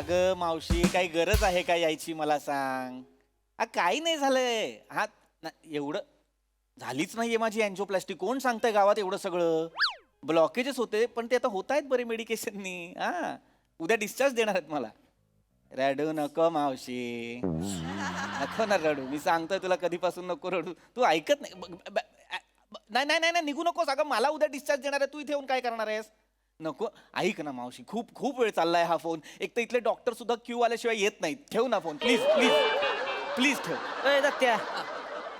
अगं मावशी काही गरज आहे का यायची मला सांग. काही नाही झालंय. हा एवढं झालीच नाहीये माझी अँजिओप्लास्टी. कोण सांगतंय गावात एवढं सगळं. ब्लॉकेजेस होते पण ते आता होत आहेत बरे मेडिकेशननी. हा उद्या डिस्चार्ज देणार आहेत मला. रडू नको मावशी, नको ना रडू. मी सांगतोय तुला कधीपासून नको रडू. तू ऐकत नाही. नाही नाही नाही निघू नकोस. अगं मला उद्या डिस्चार्ज देणार आहे. तू इथे येऊन काय करणार आहेस. नको ऐक ना मावशी. खूप खूप वेळ चाललाय हा फोन. एक तर इथले डॉक्टर सुद्धा क्यू आल्याशिवाय येत नाहीत. ठेव ना फोन प्लीज प्लीज प्लीज ठेव. अय दत्त्या,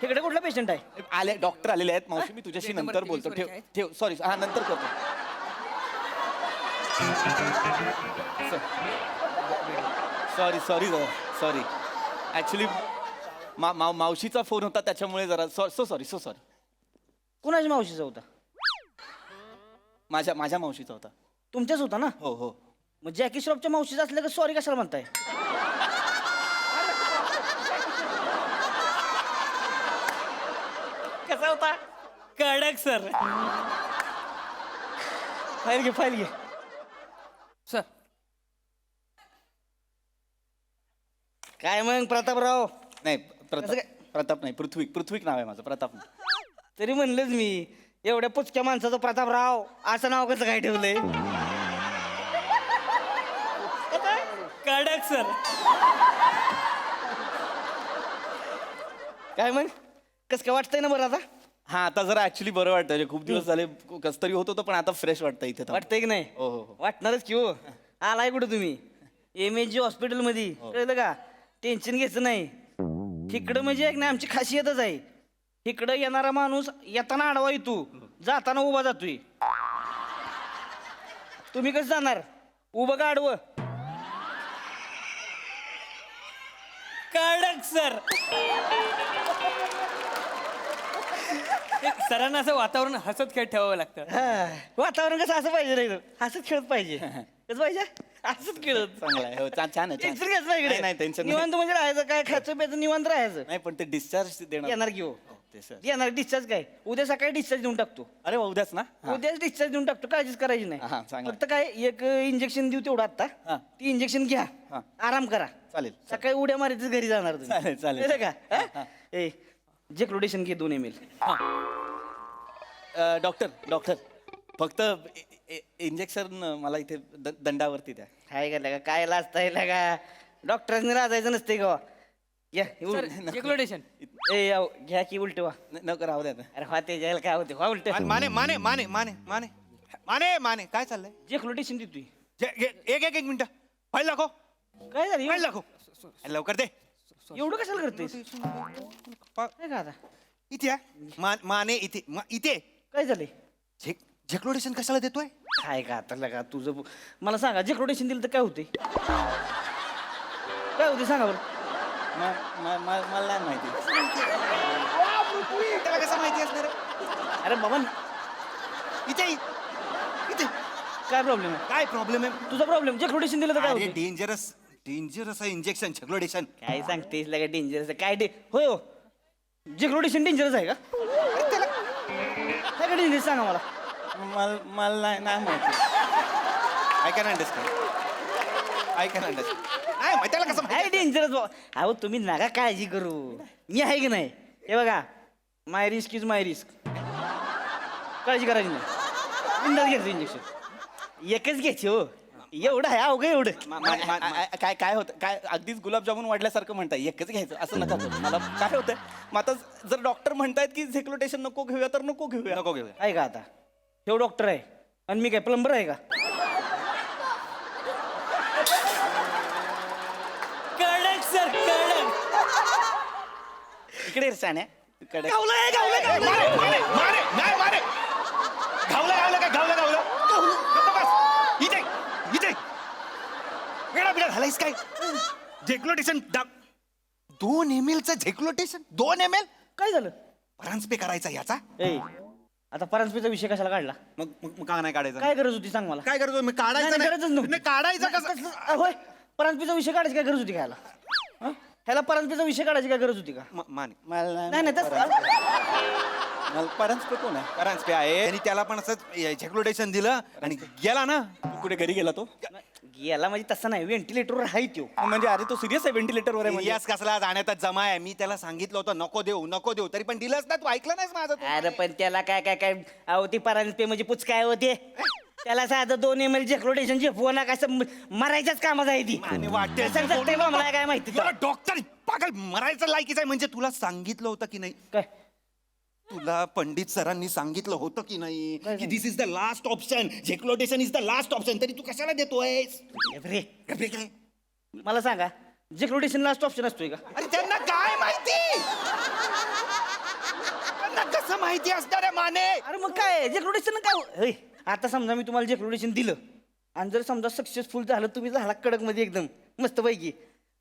इकडे कुठला पेशंट आहे? आले डॉक्टर आलेले आहेत मावशी. मी तुझ्याशी नंतर बोलतो. ठेव ठेव. सॉरी हा नंतर करतो. सॉरी सॉरी सॉरी ऍक्च्युली मावशीचा फोन होता त्याच्यामुळे जरा सो सॉरी. कुणाच्या मावशीचा होता? माझ्या मावशीचा होता. तुमच्याच होता ना? हो हो. मग जॅकी श्रॉफच्या मावशीचा असलं का सॉरी कशाला म्हणताय? कसा होता? कडक सर. फाईल घे. सर काय मग प्रतापराव? नाही असं काय? प्रताप नाही. पृथ्वीक नाव आहे माझं. प्रताप नाही. तरी म्हणलंच मी, एवढ्या पुचक्या माणसाचं प्रतापराव असं नाव कसं काय ठेवलंय? कडक सर. काय मग कसं काय वाटतंय ना बरं आता? हा आता जरा ऍक्च्युली बरं वाटतं. म्हणजे खूप दिवस झाले कस तरी होत होतं पण आता फ्रेश वाटतं इथे थांबून. वाटतंय की नाही? हो हो हो. वाटणारच की हो. आलाय कुठं तुम्ही? MSG हॉस्पिटल मध्ये. कळलं का? टेन्शन घ्यायचं नाही. इकडं म्हणजे एक नाही आमची खासियतच आहे. इकडं येणारा माणूस येताना आडवा येतो, जाताना उभा जातोय. तुम्ही कसं जाणार? उभं का आडवं? कडक सर. सरांना असं वातावरण हसत खेळ ठेवावं लागतं. हा, वातावरण कसं असं पाहिजे नाही हसत खेळत पाहिजे. कसं पाहिजे? हसत खेळत. चांगला आहे. हो छान आहे. टेन्शन घ्यायचं नाही नाही इकडे. टेन्शन निवांत म्हणजे राहायचं, काय खायचं प्यायचं निवांत राहायचं. नाही पण ते डिस्चार्ज देणार. येणार की हो. ते सर. येणार डिस्चार्ज काय? उद्या सकाळी डिस्चार्ज देऊन टाकतो. अरे वा, उद्याच ना. हा. उद्याच डिस्चार्ज देऊन टाकतो. काळजीच करायची हा, नाही. चांगलं. फक्त काय एक इंजेक्शन देऊ तेवढं आता. हा. ती इंजेक्शन घ्या, हा. आराम करा. चालेल. सकाळी उड्या मारायचं घरी जाणार चालेल, चालेल. कळलं का? हा? ए जेक्लोडेशन घे 2 ml. डॉक्टर फक्त इंजेक्शन मला इथे दंडावरती द्या. काय का लगा काय लाजताय लगा? डॉक्टरांनी लाजायचं नसते का? घ्या जेक्लोडेशन. ए याव, घ्या की उलट वा. नको राहू द्या. अरे हा ते जायला काय होते हा उलट. माने माने माने माने माने माने माने काय चाललंय? जेक्लोडेशन देतोय. एक मिनिट. फाईल दाखव. काय झालं? फाईल दाखव. लवकर दे. एवढं कशाला करतेस? काय का आता? इथे माने इथे इथे. काय झालंय? झेक्लोडेशन कशाला देतोय? काय का आता लगा तुझं मला सांगा. जेक्लोडेशन दिलं तर काय होते? काय होते सांगा बरं. मला नाही माहिती. त्याला कसं माहिती असणार रे? अरे बाबा इथे इथे काय प्रॉब्लेम आहे? काय प्रॉब्लेम आहे? तुझा प्रॉब्लेम. जेक्लोडेशन दिलं तर काय अरे होते? डेंजरस आहे इंजेक्शन झेक्लोडेशन. काय सांगतेस लगा डेंजरस काय होय हो. जेक्लोडेशन डेंजरस आहे का? काय डेंजरस सांगा मला. मला नाही माहिती. I can understand. नाही त्याला कसं काय डेंजरस अहो तुम्ही नका काळजी करू. मी आहे की नाही. हे बघा माय रिस्क इज माय रिस्क. काळजी करायची नाही. बिंदास घ्यायचं इंजेक्शन. एकच घ्यायची हो. एवढं आहे अवघं एवढं. काय होतं काय अगदीच गुलाबजामुन वाढल्यासारखं म्हणताय. एकच घ्यायचं असं नका करू. मला काय होतंय मग आता जर डॉक्टर म्हणतायत की झेक्लोटेशन नको घेऊया तर नको घेऊया. आहे का आता? हे डॉक्टर आहे आणि मी काय प्लंबर आहे का? कडक सर कडक. इकडे शाण्या कडे. झालायस काय? झेक्लोटेशन 2 ml चं झेक्लोटेशन 2 ml. काय झालं? ट्रान्सपे करायचा याचा. ए आता परांजपेचा विषय कशाला काढला? मग का नाही काढायचं? काय गरज होती सांग मला. काय करतो मी? काढायचं नाही, गरजच नव्हती. नाही. काढायचं कसं? होय परांजपेचा विषय काढायची काय गरज होती काय ह्याला? ह्याला परांजपेचा विषय काढायची काय गरज होती का? माने मला नाही मला परांजपे कोण आहे. ट्रान्सपे आहे आणि त्याला पण असं झेक्लोटेशन दिलं आणि गेला ना. तू कुठे घरी गेला तो. गेला म्हणजे तसं नाही व्हेंटिलेटरवर आहे तो. म्हणजे अरे तो सिरियस आहे व्हेंटिलेटरवर आहे म्हणजे. सिरियस कसला जाण्यातच जमा आहे. मी त्याला सांगितलं होतं नको देऊ तरी पण दिलंच ना. तू ऐकलं नाहीस माझं तू. अरे पण त्याला काय काय काय अहो ती परांजपे पे म्हणजे पुच काय होते त्याला साधं 2 ml जेक्लोटेशन झेपवू नका असं मरायच्याच कामात आहे ती. आणि वाटते कसं जगतंय बा मला काय माहिती तर. डॉक्टर पागल मरायचं लायकीच आहे. म्हणजे तुला सांगितलं होतं की नाही, काय तुला पंडित सरांनी सांगितलं होतं की नाही काय की this is the last option, झेक्लोटेशन इज द लास्ट ऑप्शन, तरी तू कशाला देतोयस? रे अरे काय? मला सांगा जेक्लोटेशन लास्ट ऑप्शन असतोय का? अरे त्यांना काय माहिती? त्यांना कसं माहिती असणार आहे माने? अरे मग काय जेक्लोटेशन काय होय, आता समजा मी तुम्हाला जेक्लोटेशन दिलं आणि जर समजा सक्सेसफुल झालं तुम्ही झाला कडक मध्ये एकदम मस्त पैकी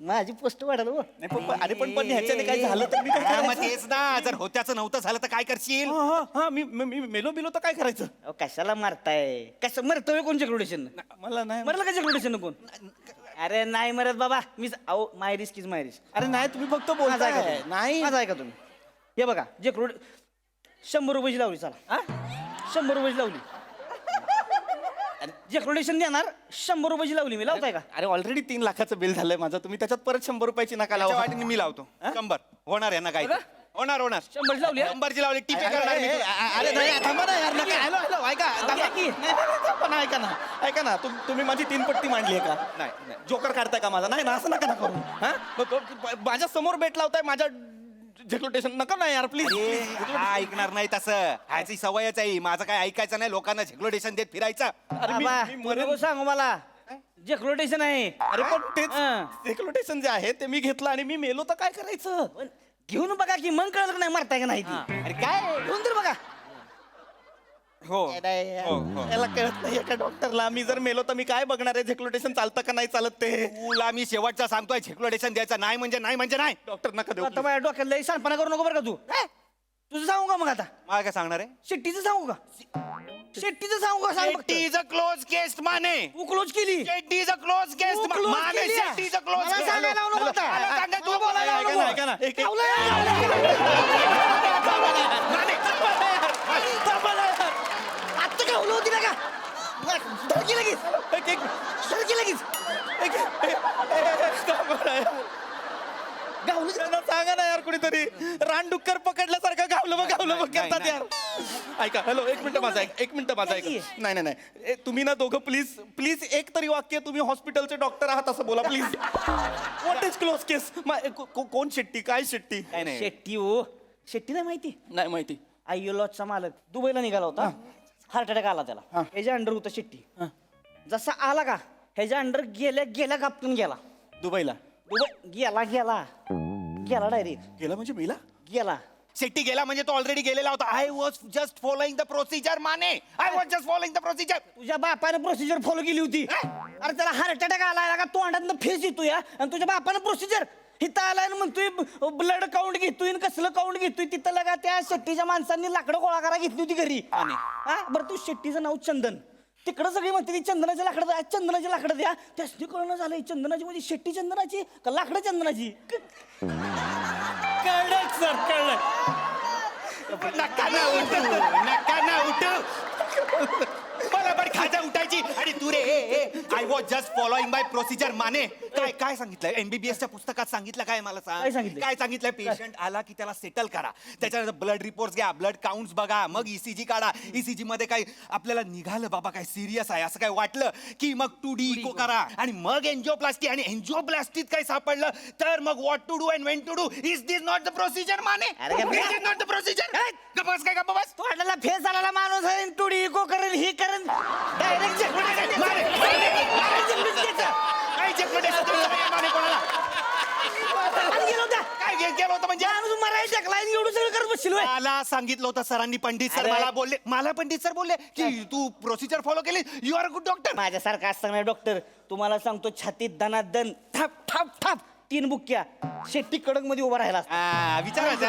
माझी पोस्ट वाढाल हो. नाही, अरे पण ह्याच्याने काय झालं तर मी काय हा, मग करायचं? तेच ना. जर होत्याचं नव्हतं झालं तर काय करशील? हा मी मेलो बिलो तर काय करायचं? अहो, कशाला मारताय कसं मरतोय कोण जेक्लोटेशन मला नाही मरलं का जेक्लोटेशन कोण? अरे नाही मरत बाबा मी अहो माय रिस्क इज माय रिस्क. अरे नाही तुम्ही फक्त माझा ऐका बोलताय. तुम्ही. नाही माझा ऐका तुम्ही हे बघा जेक्लोड 100 रुपयाची लावली चला 100 रुपयाची लावली जेक्लोडेशन देणार 100 रुपयाची लावली मी लावताय का? अरे ऑलरेडी 3 लाखाचं बिल झालंय माझं. तुम्ही त्याच्यात परत 100 रुपयाची नका त्याच्या लावा. वाटेने मी लावतो 100. होणार यांना काय? होणार 100 ची लावली, हा? 100ची लावली. टिपे करणार मी तुला. अरे नाही थांबा ना यार नका. हॅलो ऐका थांबा. की. नाही, थांबा ना, ऐका ना तुम्ही माझी 3 पट्टी मांडली आहे का? नाही. जोकर काढताय का माझा? नाही ना असं नका ना करू. हा माझ्या समोर बेट लावताय माझ्या जेक्लोटेशन नका ना यार प्लीज. अरे, हा ऐकणार नाही तसं. ह्याची सवयच आहे. माझं काय ऐकायचं नाही. लोकांना झेक्लोटेशन देत फिरायचं. अरे बाबा, मी तू नको सांगू मला जेक्लोटेशन आहे अरे पण तेच हा. जेक्लोटेशन जे आहे ते मी घेतलं आणि मी मेलो तर काय करायचं? पण घेऊन बघा की मग कळलं का नाही मरताय का नाही ती. अरे काय घेऊन तर बघा हो याला कळत नाही एका डॉक्टरला. मी जर मेलो तर मी काय बघणार आहे झेक्लोटेशन चालतं का नाही चालत ते? तुला मी शेवटचा सांगतोय झेक्लोटेशन द्यायचं नाही म्हणजे नाही. डॉक्टर नका देऊ आता माझ्या डोक्यात लई सांडपणा करू नको बरं का तू तुझं सांगू का मग आता मला काय सांगणार आहे? शेट्टीचं सांगू का शेट्टीचं सांगू का सांग फक्त. Shetty is a close case माने. तू क्लोज केली Shetty is a close case तू close माने. केली आहे. शेट्टी इज अ क्लोज मला केस. सांगायला लावू नको आता. तू बोलायला लावू नको. ऐका ना, एक- आत्ता गावलं होती ना का धडकी लगेच धडकी लगेच गावलं त्यांना सांगा ना यार कुणीतरी. रानडुक्कर पकडल्यासारखं गावलं बघ करतात यार. ऐका हॅलो एक मिनिट माझा एक मिनिट माझा ऐका. नाही तुम्ही ना दोघं प्लीज एक तरी वाक्य तुम्ही हॉस्पिटलचे डॉक्टर आहात असं बोला प्लीज. व्हॉट इज क्लोज केस? कोण शेट्टी? काय शेट्टी? शेट्टी हो शेट्टी नाही माहिती नाही माहिती. आय्योलॉजचा मालक दुबईला निघाला होता हार्ट अटॅक आला त्याला ह्याच्या अंडर होता शेट्टी जसा आला का ह्याच्या अंडर गेल्या कापटून गेला दुबईला दुबई गेला डायरेक्ट गेला म्हणजे मेला? गेला शेट्टी गेला म्हणजे तो ऑलरेडी गेलेला होता. I was just following the procedure Mane. I was just following the procedure. तुझ्या बापाने प्रोसिजर फॉलो केली होती अरे त्याला हार्ट अटॅक आला का तोंडातनं फेस येतोय आणि तुझ्या बापानं प्रोसिजर हिथं आलाय म्हणतोय ब्लड काउंट घेतोय आणि कसलं काउंट घेतोय तिथं लगा त्या शेट्टीच्या माणसांनी लाकडं गोळा करा घेतली होती घरी हा बरं तू शेट्टीचं नाव चंदन तिकडं सगळी म्हणते ती चंदनाची लाकडं द्या चंदनाची लाकडं द्या त्यासनी कळणं झालंय चंदनाची म्हणजे शेट्टी चंदनाची का लाकडं चंदनाची कळलं सर कळलं. नका ना उठू. मला पण खाजा उठायची आणि तू रे I was just following by procedure माने. काय सांगितलंय MBBS च्या पुस्तकात सांगितलं काय मला काय सांग? सांगितलंय? काय सांगितलंय? पेशंट आला की त्याला सेटल करा. त्याच्यानंतर ब्लड रिपोर्ट घ्या, ब्लड काउंट्स बघा, मग ECG काढा. ECG मध्ये काय आपल्याला निघालं बाबा काय सिरियस आहे असं काय वाटलं की मग 2D इको करा आणि मग एन्जिओप्लास्टी आणि एन्जिओप्लास्टीत काय सापडलं तर मग what to do and when to do. Is this not the procedure माने? अरे गप्प बस. Is not the procedure? गप्प काय गप्प बस. तोंडाला फेस आलेला माणूस आहे टुडी इको करेल ही करेल डायरेक्ट काय जेक्लोटेशन द्यायचं माने कोणाला? काय गेलं होतं म्हणजे? एवढं सगळं करत बसशील होय. मला सांगितलं होतं सरांनी. पंडित सर अरे. मला पंडित सर बोलले की तू प्रोसिजर फॉलो केली. You are a good doctor. माझ्यासारखा असता नाही डॉक्टर तुम्हाला सांगतो छातीत दनादन थाप थाप थाप 3 बुक्क्या शेट्टी कडक मध्ये उभा राहिला असता.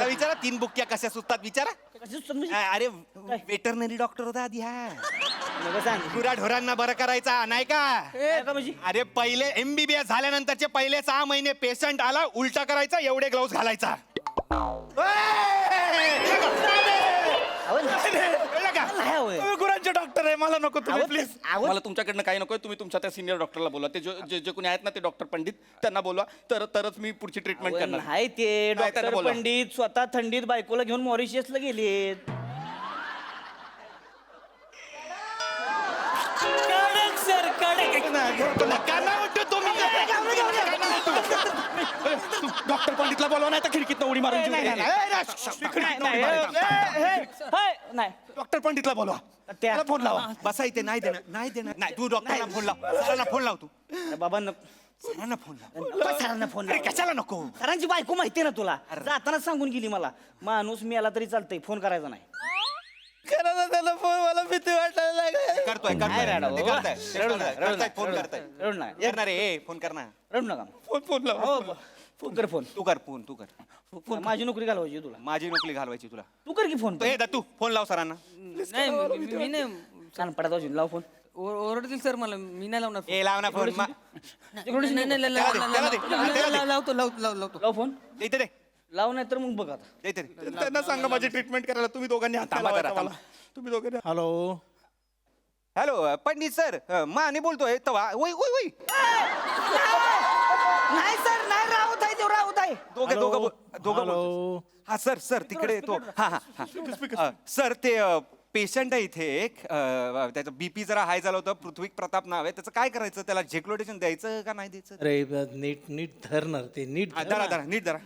विचारा 3 बुक्क्या कशा सुटतात विचारा. कशी सुचत म्हणजे? अरे वेटरनरी डॉक्टर होता आधी हा. नको सांग. गुराढोरांना बरं करायचा नाही का? काय का म्हणजे? अरे पहिले MBBS झाल्यानंतरचे पहिले 6 महिने पेशंट आला उलटा करायचा एवढे ग्लोव्स घालायचा. अहो, कळलं का? नाही होय. तुम्ही गुरांच्या आमचे डॉक्टर आहे, मला नको तुम्ही अहो, प्लीज. अहो. मला तुमच्याकडनं काही नकोय, तुम्ही तुमच्या त्या सिनियर डॉक्टरला बोला. ते जे जे कोणी आहेत ना ते डॉक्टर पंडित, त्यांना बोलवा. तरच मी पुढची ट्रीटमेंट अहो, करणार. नाही ते नाही, त्यांना डॉक्टर बोलवा. पंडित स्वतः थंडीत बायकोला घेऊन मॉरिशियसला गेलेत. कडक सर कडक. डॉक्टर पंडितला बोलवा, नाही तर खिडकीत उडी मारून जीव नाही, दे. नाही, नाही डॉक्टर पंडितला बोलवा. त्या त्याला फोन लावा. बसा इथे. नाही देणार नाही. तू डॉक्टरला फोन लाव, सरांना फोन लाव. तू बाबा नको. सरांना फोन लाव. सरांना फोन अरे कशाला नको? सरांची बायको माहितीये ना तुला, जाताना सांगून गेली मला, माणूस मेला तरी चालतंय, फोन करायचा नाही. करा ना त्याला फोन, मला भीती वाटायला लागली. करतोय नाही रडा, ते बाबा. करताय. रडू नका, रडू नका, फोन रडू करताय. नका, रडू नका. करणार आहे फोन करणार. रडू नका. फोन लावा. हो फोन कर फोन. तू कर फोन. तू कर. माझी नोकरी घालवायची तुला. माझी नोकरी घालवायची तुला. तू कर की फोन. हे दत्तू फोन लाव सरांना. नाही मी नाही कान पडत असेल, लाव फोन. ओरडतील सर मला, मी नाही लावणार ए लाव ना फोन. नाही, नाही, लावतो लावतो. लाव फोन. इथे दे. लाव नाही तर मग बघ आता. इथे दे. त्यांना सांगा माझी ट्रीटमेंट करायला. तुम्ही दोघांनी हात थांबा जरा, लावायचा मला. थांबा. तुम्ही दोघांनी. Hello. Hello Pandit sir, Mane बोलतोय. तवा ओय ओय ओय. नाही सर, नाही, राहत आहे तो, राहत आहे. दोघं हॅलो. हा सर तिकडे येतो. हा सर ते पेशंट आहे इथे एक, त्याचं बीपी जरा हाय झालं होतं. पृथ्वी प्रताप नाव आहे त्याचं. काय करायचं त्याला? झेक्लोटेशन द्यायचं का नाही द्यायचं? अरे नीट धरणार ते, नीट हा, धर धरा ना. धरा नीट धरा.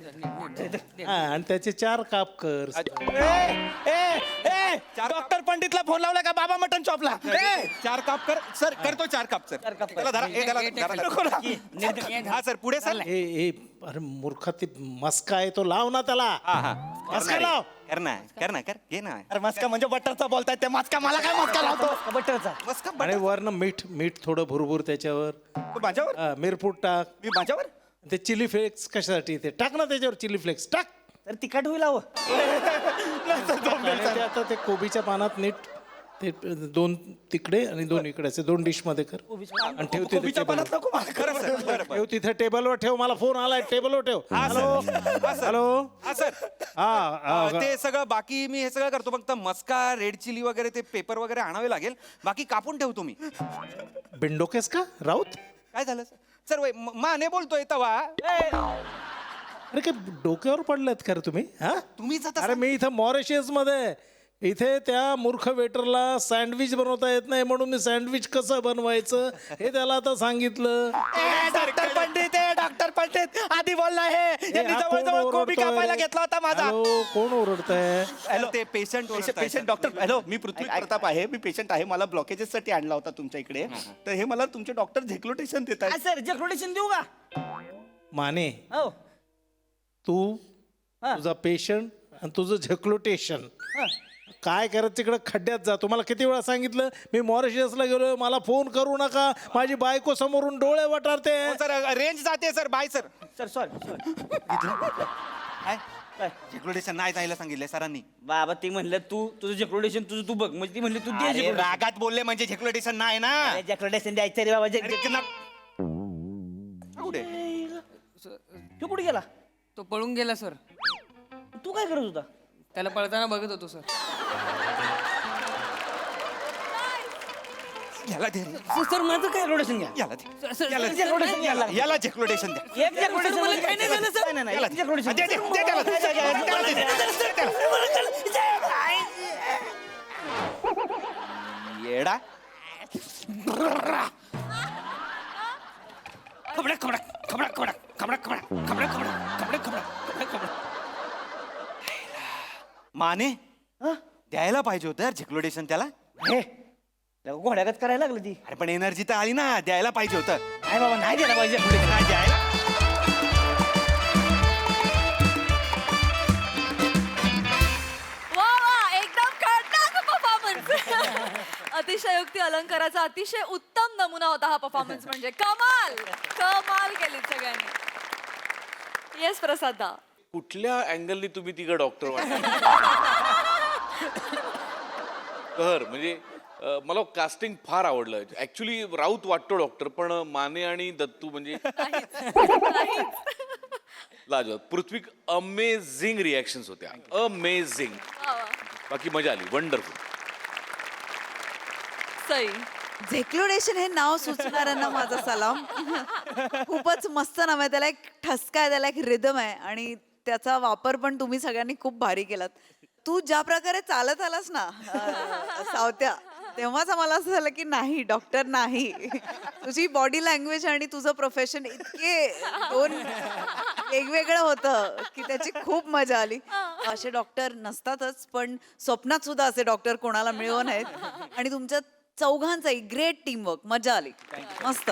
हा, आणि त्याचे 4 काप कर. डॉक्टर पंडितला फोन लावला का बाबा मटन चॉपला? 4 काप कर सर. करतो 4 काप सर. काप कर. त्याला धरा. हा सर पुढे सर. ए अरे मूर्खा, ते मस्का आहे तो, लाव ना त्याला. हा मस्का लाव. कर घे ना. अरे मस्का म्हणजे बटरचा बोलताय ते. मस्का मला काय मस्का लावतो? बटरचा. बस का अरे वरनं मीठ थोडं भुरभुर त्याच्यावर. माझ्यावर? हा, मिरपूड टाक. मी माझ्यावर? ते चिली फ्लेक्स कशासाठी? ते टाक ना त्याच्यावर, चिली फ्लेक्स टाक. तर तिखट होईल हवं. आणि ते आता ते कोबीच्या पानात नीट ते 2 तिकडे आणि 2 इकडे असे 2 डिश मध्ये कर. आणि ठेव तिथे कोबीच्या टेबलवर. पानात नको मला. खरं सर. बरं ठेव तिथे टेबलवर ठेव. मला फोन आलाय, टेबलवर ठेव. हॅलो. हा सर. हा ते सगळं बाकी मी हे सगळं करतो. फक्त मस्का, रेड चिली वगैरे ते पेपर वगैरे आणावे लागेल. बाकी कापून ठेवतो मी. बिंडोकेस का राऊत? काय झालं सर? वय माने बोलतोय तवा. अरे काय डोक्यावर पडलेत का रे तुम्ही? हा, तुम्हीच आता अरे मी इथं मॉरिशियस मध्ये, इथे त्या मूर्ख वेटरला सँडविच बनवता येत नाही म्हणून मी सँडविच कसं बनवायचं हे त्याला आता सांगितलं. डॉक्टर पंडित आधी बोलला हे. यांनी हा, जवळ कोण जवळ कोबी ओरडतोय? कापायला घेतला होता माझा. हॅलो, कोण ओरडतंय? हॅलो ते पेशंट पेशंट डॉक्टर. हॅलो, मी पृथ्वी प्रताप आहे. मी पेशंट आहे. मला ब्लॉकेजेस साठी आणला होता तुमच्या इकडे. तर हे मला तुमचे डॉक्टर झेक्लोटेशन देत आहेत. सर जेक्रोटेशन देऊ का? माने, हो. तू हा. तुझा पेशंट आणि तुझं झेक्लोटेशन हा. काय करत तिकडे खड्ड्यात जा. तुम्हाला किती वेळा सांगितलं मी मॉरिशियसला गेलोय, मला फोन करू नका, माझी बायको समोरून डोळे वटारते. सर रेंज जाते sir. Bye sir. Sir sorry. काय काय? झेक्लोटेशन नाही जायला सांगितलंय सरांनी. बाबा ते म्हणलं तुझं जेक्रोटेशन तुझं तू बघ, म्हणजे ती म्हणली तू दे अरे, जेक्रोटेशन. रागात बोलले म्हणजे झेक्लोटेशन नाही ना. जेक्रोटेशन द्यायचं रे बाबा. अरे, कुठे? तू कुठे गेला? तो पळून गेला सर. तू काय करत होता? त्याला पळताना बघत होतो सर. याला दे. सर माझं काय जेक्रोटेशन घ्या. याला दे. सर याला जेक्रोटेशन घ्यायला लागलं. याला झेक्लोटेशन द्या. एक जेक्रोटेशन मला काही नाही झालं, सर. नाही, याला एक दे. जेक्रोटेशन. दे, दे, दे त्याला. त्याला दे. दे त्याला. येडा. खबडा खबडा खबडा खबडा खबडा खबडा खबडा खबडा खबडा खबडा खबडा खबडा. माने हा? द्यायला पाहिजे होतं यार झेक्लोटेशन त्याला. हे घोड्यागत करायला लागलं ती. अरे पण एनर्जी तर आली ना. द्यायला पाहिजे होतं. नाही बाबा, नाही द्यायला पाहिजे. नाही द्यायला. वा वा, एकदम खतरनाक परफॉर्मन्स. अतिशयोक्ती अलंकाराचा अतिशय उत्तम नमुना होता हा परफॉर्मन्स. म्हणजे कमाल कमाल केली सगळ्यांनी. येस प्रसादा. कुठल्या अँगलनी तुम्ही तिघं डॉक्टर वाटता? कहर म्हणजे मला कास्टिंग फार आवडलं. ऍक्च्युली राऊत वाटतो डॉक्टर, पण माने आणि दत्तू म्हणजे लाजवाब. पृथ्वी अमेझिंग रिॲक्शन्स होत्या, अमेझिंग. बाकी मजा आली, वंडरफुल. सई. झेक्लुडेशन हे नाव सुचणाऱ्यांना माझा सलाम. खूपच मस्त नाव आहे, त्याला एक ठसका आहे, त्याला एक रिदम आहे आणि त्याचा वापर पण तुम्ही सगळ्यांनी खूप भारी केलात. तू ज्या प्रकारे चालत आलास ना सावत्या, तेव्हाच मला असं झालं की नाही, डॉक्टर नाही. तुझी बॉडी लँग्वेज आणि तुझं प्रोफेशन इतके दोन वेगवेगळं होतं की त्याची खूप मजा आली. असे डॉक्टर नसतातच, पण स्वप्नात सुद्धा असे डॉक्टर कोणाला मिळवत नाहीत. आणि तुमच्या चौघांचाही ग्रेट टीमवर्क, मजा आली, मस्त.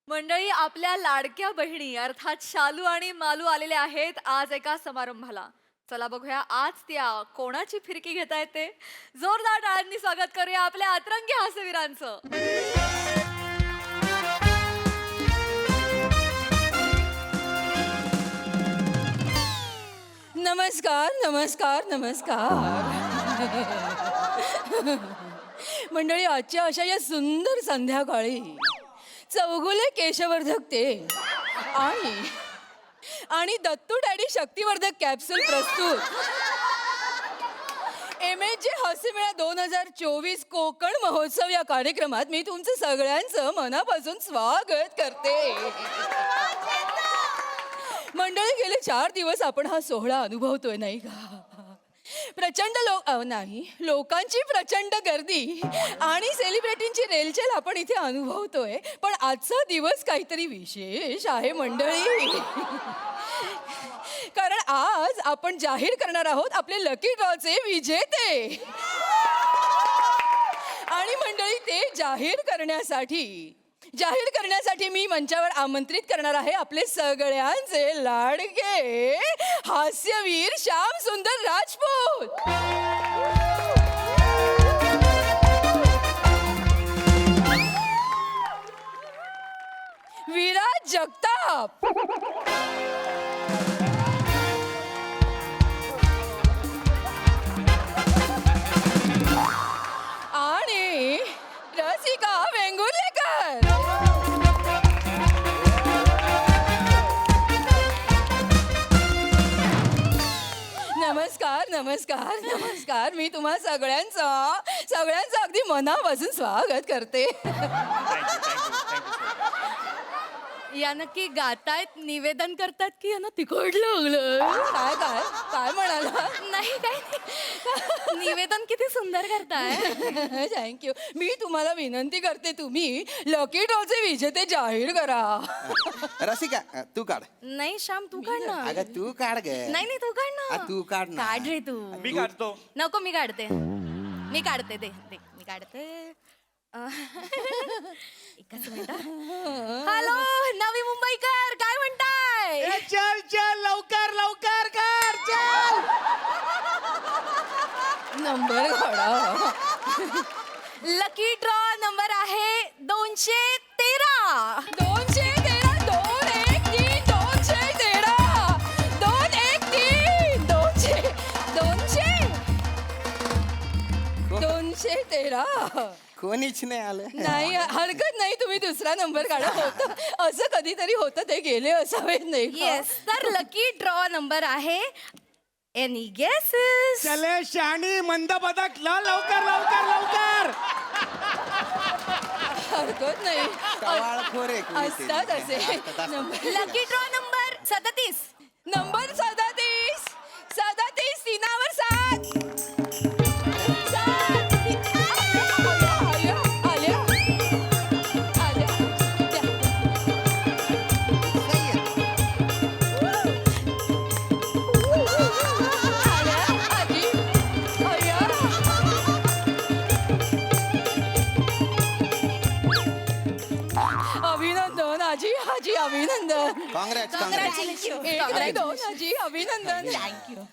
मंडळी, आपल्या लाडक्या बहिणी अर्थात शालू आणि मालू आलेल्या आहेत आज एका समारंभाला. चला बघूया आज त्या कोणाची फिरकी घेता येते. जोरदार टाळ्यांनी स्वागत करूया आपल्या अतरंगी हास्यवीरांचं. नमस्कार नमस्कार नमस्कार. मंडळी, आजच्या अशा या सुंदर संध्याकाळी चौगुले केशवर्धक तेल आणि दत्तू डॅडी शक्तिवर्धक कॅप्सूल प्रस्तुत MHJ हास्यमेळा 2024 कोकण महोत्सव या कार्यक्रमात मी तुमचं सगळ्यांचं मनापासून स्वागत करते. मंडळी, गेले 4 दिवस आपण हा सोहळा अनुभवतोय नाही का? प्रचंड लोकांची प्रचंड गर्दी आणि सेलिब्रिटींची रेलचेल आपण इथे अनुभवतोय. पण आजचा दिवस काहीतरी विशेष आहे मंडळी. कारण आज आपण जाहीर करणार आहोत आपले लकी ड्रॉचे विजेते. आणि मंडळी, ते जाहीर करण्यासाठी मी मंचावर आमंत्रित करणार आहे आपले सगळ्यांचे लाडके हास्यवीर श्याम सुंदर राजपूत. विराज जगताप, आणि रसिका वेंगुर्लेकर. नमस्कार नमस्कार नमस्कार. मी तुम्हा सगळ्यांचं अगदी मनापासून स्वागत करते. या नक्की गातायत, निवेदन करतात की यांना तिखट लागलं? काय काय काय म्हणाला? नाही काय निवेदन किती सुंदर करताय. थँक्यू. मी तुम्हाला विनंती करते, तुम्ही लकी ड्रॉचे विजेते जाहीर करा. रसिका, तू काढ. नाही श्याम, तू काढ ना. अगं तू काढ ग. नाही तू काढ ना. तू काढ ना. काढ रे तू. मी काढतो. नको, मी काढते. दे मी काढते. एकच मिनिट. हॅलो नवी मुंबईकर, काय म्हणताय? चल चल, लवकर लवकर कर, चल. नंबर काढा. लकी ड्रॉ नंबर आहे 213. 213 213 213 213 213. कोणीच नाही आलं. नाही, हरकत नाही, तुम्ही दुसरा नंबर काढा. होतं असं कधीतरी होतं, ते गेले असावेत नाही का? येस, तर लकी ड्रॉ नंबर आहे एनी गेसेस? चले शाणी मंद बदक, लवकर लवकर लवकर. हरकत नाही, टवाळखोर आहे कोणी ते. असतात असे number. Lucky draw number 37. Number 37 37 तीनावर 7. अभिनंदन आजी, आजी अभिनंदन. काँग्रेस. एक नाही, 2 आजी अभिनंदन. थँक्यू.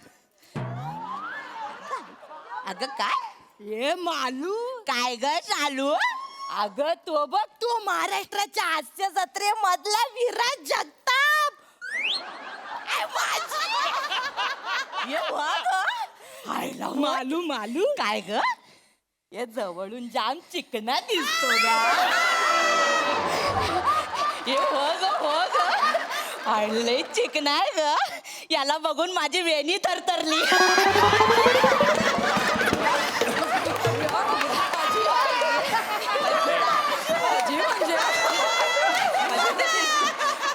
अगं काय ये मालू, काय ग चालू? अगं तो बघ, तू महाराष्ट्राच्या हास्य जत्रेमधला विराज जगताप. मालू मालू काय ग? ये जवळून जाम चिकना दिसतो ना. ये हो ग आणले चिकनार ग याला बघून माझी वेणी थरथरली.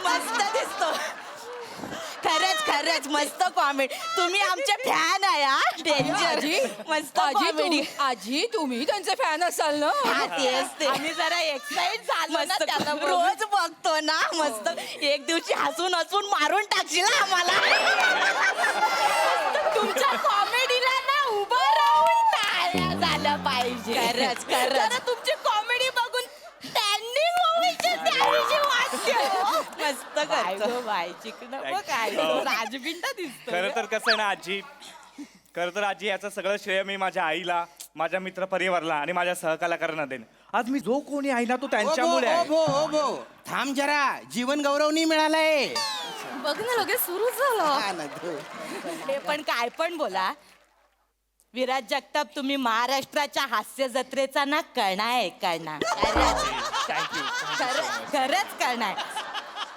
मस्त दिसतो. खरंच खरंच मस्त कॉमेडी. तुम्ही आमचे फॅन आहे हा. डेंजर. मस्त कॉमेडी. आजी तुम्ही त्यांचे फॅन असाल ना. आम्ही जरा एक्साइट झालो ना त्याला रोज बघतो ना. मस्त एक दिवशी हसून हसून मारून टाकशील ना आम्हाला. तुमच्या कॉमेडीला ना उभं राहून टाळ्या झाल्या पाहिजे. खरंच खरंच तुमची कॉमेडी बघून स्टँडिंग ओव्हेशन द्यावीशी वाटते. मस्त करतो बाय चिकन काय राजबिंडा दिसतो. खरं तर कसं आहे ना आजी, खरं तर आजी याचं सगळं श्रेय मी माझ्या आईला, माझ्या मित्र परिवाराला आणि माझ्या सहकलाकारांना देईन. आज मी जो कोणी आहे ना तो त्यांच्यामुळे आहे. थांब जरा, जीवन गौरव नाही मिळालाय. बघ ना लगेच सुरू झालं. हे पण काय पण बोला. विराज जगताप तुम्ही महाराष्ट्राच्या हास्य जत्रेचा ना कणा आहे कणा. खरंच कणा आहे.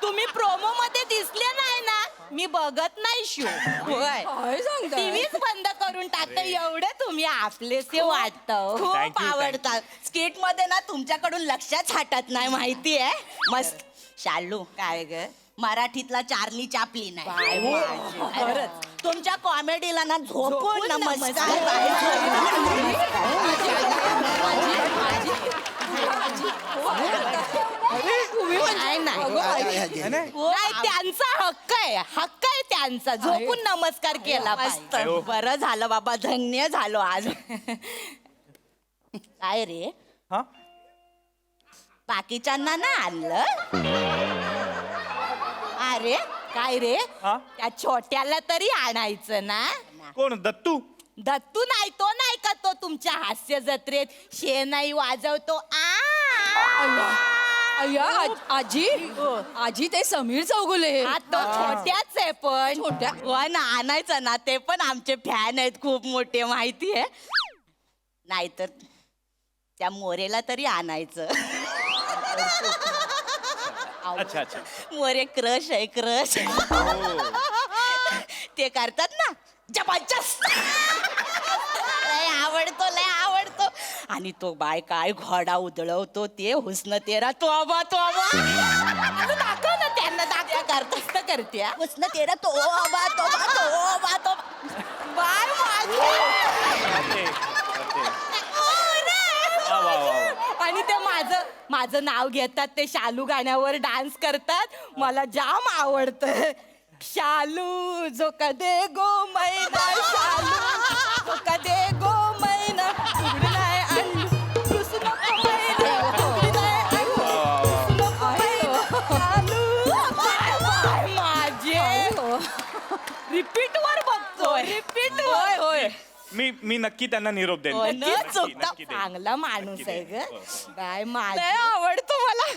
तुम्ही प्रोमो मध्ये दिसले नाही ना मी बघत नाही शो. होय काय सांगता टीव्हीच बंद करून टाकते. एवढे तुम्ही आपलेसे वाटतं. खूप Thank you. आवडतात. स्किट मध्ये ना तुमच्याकडून लक्षच हटत नाही माहितीये. मस्त. शालू काय ग मराठीतला चार्ली चापलीन आहे. खरंच तुमच्या कॉमेडीला ना झोपून नमस्कार. नाही त्यांचा हक्क आहे त्यांचा. झोपून नमस्कार केला पाहिजे. बरं झालं बाबा धन्य झालो आज. काय रे हा बाकीच्यांना ना आणलं. अरे काय रे हा? त्या छोट्याला तरी आणायचं ना. कोण दत्तू? दत्तू नाही तो नाही का तो तुमच्या हास्य जत्रेत शेणाई वाजवतो. अय्या आजी आजी ते समीर चौगुले. हा तो छोट्याच आहे पण छोट्या? हो ना आणायचं ना. ते पण आमचे फॅन आहेत खूप मोठे माहितीये. नाहीतर त्या मोरेला तरी आणायचं. अच्छा अच्छा. मोरे क्रश आहे क्रश. ते करतात ना जबरदस्त. लय आवडतो. आणि तो बाय काय घोडा उधळवतो ते हुस्न तेरा तोबा तोबा. दाखव ना त्यांना दाखव. करतच तर करते हुस्न तेरा तोबा तोबा तोबा तोबा. बाय माझे. आणि ते माझं नाव घेतात. ते शालू गाण्यावर डान्स करतात. मला जाम आवडतं. शालू जो कदे गो मैना शालू जो कदे गो मैना उघडलाय अंडू कृष्ण मैना उघडलाय अंडू कृष्ण मैना शालू बाय माझे. रिपीट वर बघतोय. रिपीट वर. होय मी नक्की त्यांना निरोप देईन. नक्की चुकता. नक्की देईन. चांगला माणूस आहे ग. काय माझे आवडतो मला.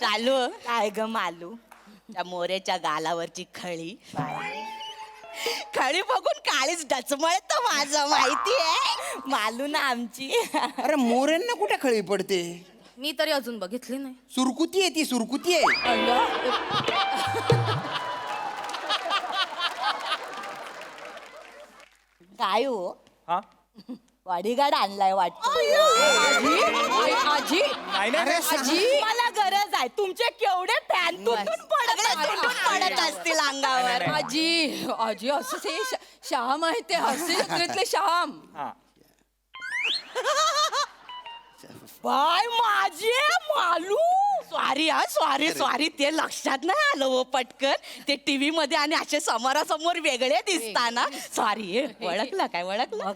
चालू काय ग मालू त्या मोरेच्या गालावरची खळी बघून काळीच डचमळत माझं माहितीये. मालू ना आमची. अरे मोऱ्यांना कुठे खळी पडते? मी तरी अजून बघितली नाही. सुरकुती आहे ती सुरकुती आहे. काय हो हा बॉडीगार्ड आणलाय वाटतं. आजी नाही नाही आजी मला गरज आहे. तुमचे केवढे फॅन तुटून पडत असतील अंगावर. आजी आजी असं ते श्याम आहे ते हास्य जत्रेतले श्याम. हा बाय माझे मालू. सॉरी ते लक्षात नाही आलं हो पटकन. ते टीव्ही मध्ये आणि असे समोरासमोर वेगळे दिसताना. सॉरी ओळखलं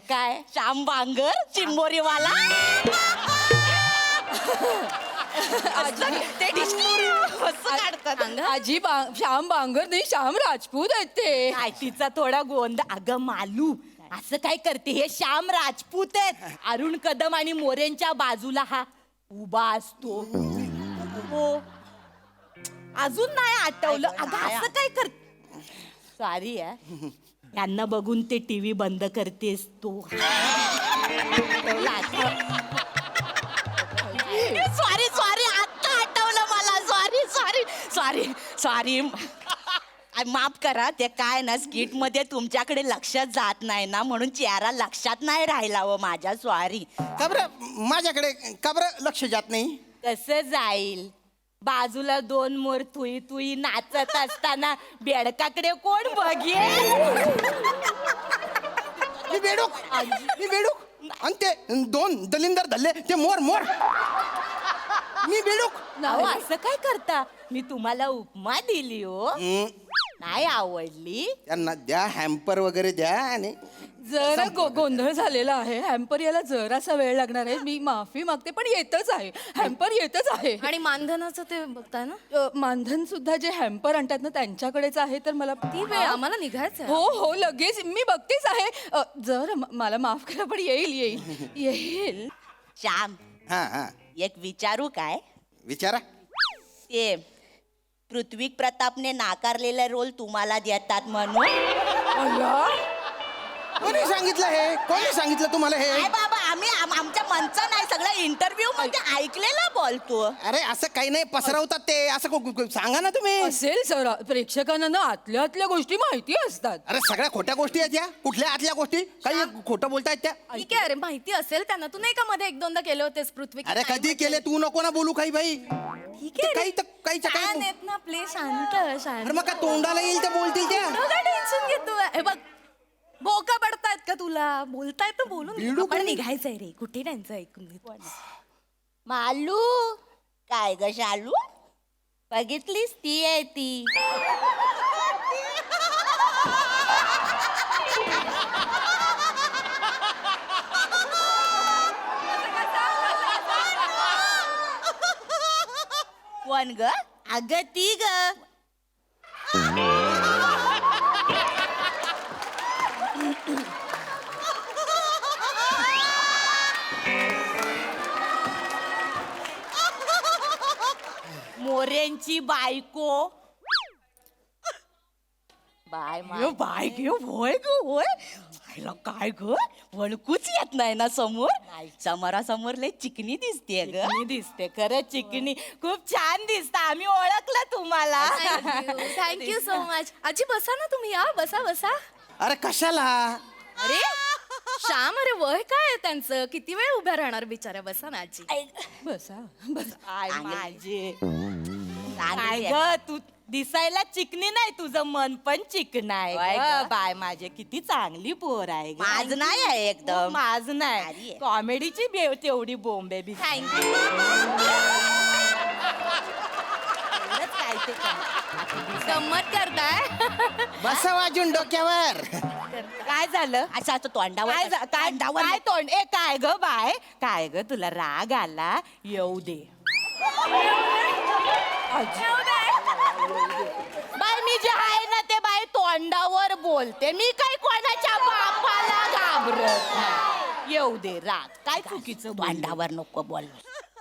काय श्याम बांगर चिंबोरीवाला. ते कसं काढतात. आजी श्याम बांगर नाही श्याम राजपूत आहेत ते. तिचा थोडा गोंध. अगं मालू असं काय करते. हे श्याम राजपूत आहेत. अरुण कदम आणि मोरेंच्या बाजूला हा उभा असतो. हो अजून नाही आठवलं. अगं असं काय कर. सॉरी यांना बघून ते टीव्ही बंद करतेस तू. सॉरी आता आठवलं मला. सॉरी सॉरी सॉरी माफ करा ते काय ना स्किट मध्ये तुमच्याकडे लक्षात जात नाही ना म्हणून चेहरा लक्षात नाही राहिला व माझ्या सॉरी. का बरं माझ्याकडे का बरं लक्ष जात नाही? कसं जाईल बाजूला दोन मोर तुई तुई नाचत असताना बेडकाकडे कोण बघेल. मी बेडूक आणि ते दोन दलिंदर धरले ते मोर मोर. मी बेडूक. अहो, असं काय करता मी तुम्हाला उपमा दिली हो नाही आवडली. त्यांना द्या हॅम्पर वगैरे द्या आणि जरा गोंधळ झालेला आहे. हॅम्पर यायला जरासा वेळ लागणार आहे. मी माफी मागते पण येतच आहे. हॅम्पर येतच आहे. आणि मानधनाचं ते बघताय ना मानधन सुद्धा जे हॅम्पर आणतात ना त्यांच्याकडेच आहे. तर मला ती वेळ आम्हाला निघायचं आहे. हो हो लगेच मी बघतेच आहे. जर मला माफ करा पण येईल. श्याम हा हा एक विचारू काय विचारा. ते पृथ्वी प्रतापने नाकारलेला रोल तुम्हाला देतात म्हणून. कोणी सांगितलं हे? कोणी सांगितलं तुम्हाला हे? काय बाबा आम्ही आमच्या मनचं नाही सगळं इंटरव्ह्यू मध्ये ऐकलेलं बोलतो. अरे असं काही नाही पसरवतात ते असं सांगा ना तुम्ही. असेल सर प्रेक्षकांना ना आतल्या गोष्टी माहिती असतात. अरे सगळ्या खोट्या गोष्टी आहेत या. कुठल्या आतल्या गोष्टी? काही खोटं बोलतायत त्या. ठीक आहे अरे माहिती असेल त्यांना. तू नाही का मध्ये एक दोनदा केले होतेस पृथ्वी. अरे कधी केले? तू नको ना बोलू काही बाई. ठीक आहे काही तर काही छान काही. आहेत ना आपले शांत शांत. अरे मग काय तोंडाला येईल ते बोलतील त्या. काय टेन्शन घेतो हे बघ बोका पडतायत का तुला बोलतायत तर बोलून बिडू आपण कोणी? निघायचंय रे कुठे त्यांचं ऐकून घेतो. मालू काय ग शालू बघितलीस ती आहे ती. कोण ग? अगं ती ग. मोरेंची बायको. बाय गे होय ग होय. काय ग वळकूच येत नाही ना समोर. समोरासमोर लय चिकनी दिसते ग. दिसते खरं चिकनी. खूप छान दिसत. आम्ही ओळखलं तुम्हाला. Thank you so much. आजी बसा ना तुम्ही. या बसा बसा. अरे कशाला? अरे श्याम अरे वय काय आहे त्यांचं. किती वेळ उभ्या राहणार बिचाऱ्या. बसा ना आजी. बसा माझे काय ग तू दिसायला चिकनी नाही तुझं मन पण चिकन आहे. बाय माझे किती चांगली पोर आहे. माझ नाही आहे एकदम. माझ नाही कॉमेडीची बेव तेवढी बोंबे बी. थँक्यू. काय ते गंमत करताय. बसा वाजून डोक्यावर. काय झालं असं तोंडावर काय तोंड ए काय ग बाय काय ग तुला राग आला. येऊ दे बाय मी जे आहे ना ते बाय तोंडावर बोलते. मी काय कोणाच्या बापाला घाबरत नाही. येऊ दे राग. काय चुकीचं तोंडावर नको बोल.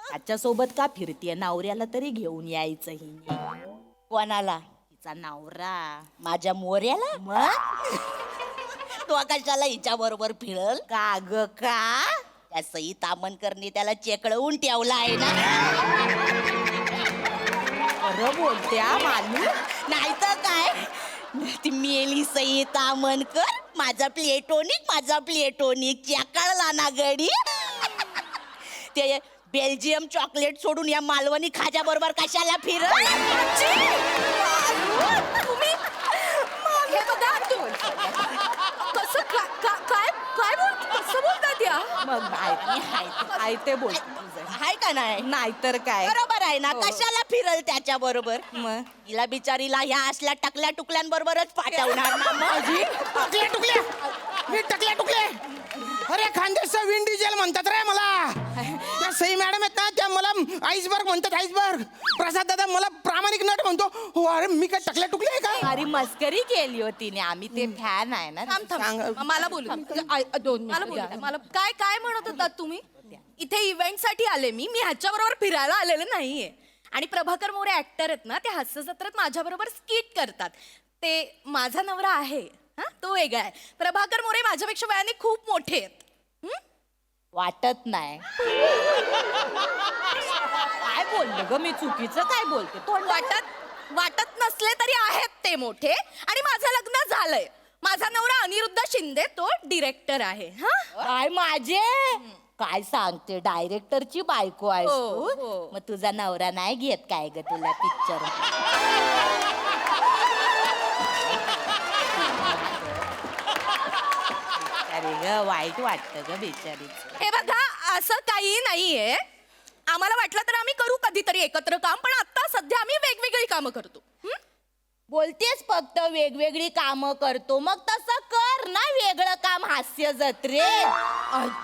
त्याच्या सोबत का फिरतीये? नवऱ्याला तरी घेऊन यायचं हिने. कोणाला? तिचा नवरा माझ्या मोऱ्याला. मग तो कशाला हिच्या बरोबर फिरल का ग का? त्या सई तामणकरनी त्याला चेकळवून ठेवला आहे ना. खरं बोलत्या मानू नाहीतर काय. ती मेली सई तामणकर. माझा प्लेटोनिक चेकळला ना गडी. ते बेल्जियम चॉकलेट सोडून या मालवणी खाजा बरोबर कशाला फिरल? तुम्ही हे बघा कसं काय कसं बोलतात या. मग हाय ते बोल हाय का नाही. नाहीतर काय बरोबर आहे ना. कशाला फिरल त्याच्या बरोबर. मग तिला बिचारीला ह्या असल्या टकल्या टुकल्यांबरोबरच पाठवणार ना. मग टकल्या टुकले. अरे खानदेशचा विंड डिझेल म्हणतात रे मला. त्या सई मॅडम आहेत ना त्या मला आईसबर्ग म्हणतात. आईसबर्ग. प्रसाद दादा मला प्रामाणिक नट म्हणतो. हो अरे मी काय टकल्या टुकले आहे का? अरे मस्करी केली होती ने. आम्ही ते फॅन आहे ना. मला बोलू मला काय म्हणत होतात तुम्ही. इथे इव्हेंट साठी आले मी ह्याच्या बरोबर फिरायला आलेले नाहीये. आणि प्रभाकर मोरे ऍक्टर आहेत ना ते हास्य जत्रेत माझ्या बरोबर स्किट करतात. ते माझा नवरा आहे हा तो वेगळा आहे. प्रभाकर मोरे माझ्यापेक्षा वयाने खूप मोठे आहेत. वाटत नाही. काय बोललो ग मी चुकीचं काय बोलते. तोंड वाटत नसले तरी आहेत ते मोठे आणि माझं लग्न झालंय. माझा नवरा अनिरुद्ध शिंदे तो डिरेक्टर आहे. हा काय माझे काय सांगते डायरेक्टरची बायको आहेस हो, तू हो. मग तुझा नवरा नाही घेत काय ग तुला पिक्चर अरे ग वाईट वाटतं ग बिचारीच. हे बघा असं काही नाहीये. आम्हाला वाटलं तर आम्ही करू कधीतरी एकत्र काम, पण आता सध्या आम्ही वेगवेगळी कामं करतो. बोलतेस फक्त वेगवेगळी कामं करतो मग तसं कर ना वेगळं काम हास्य जत्रेत.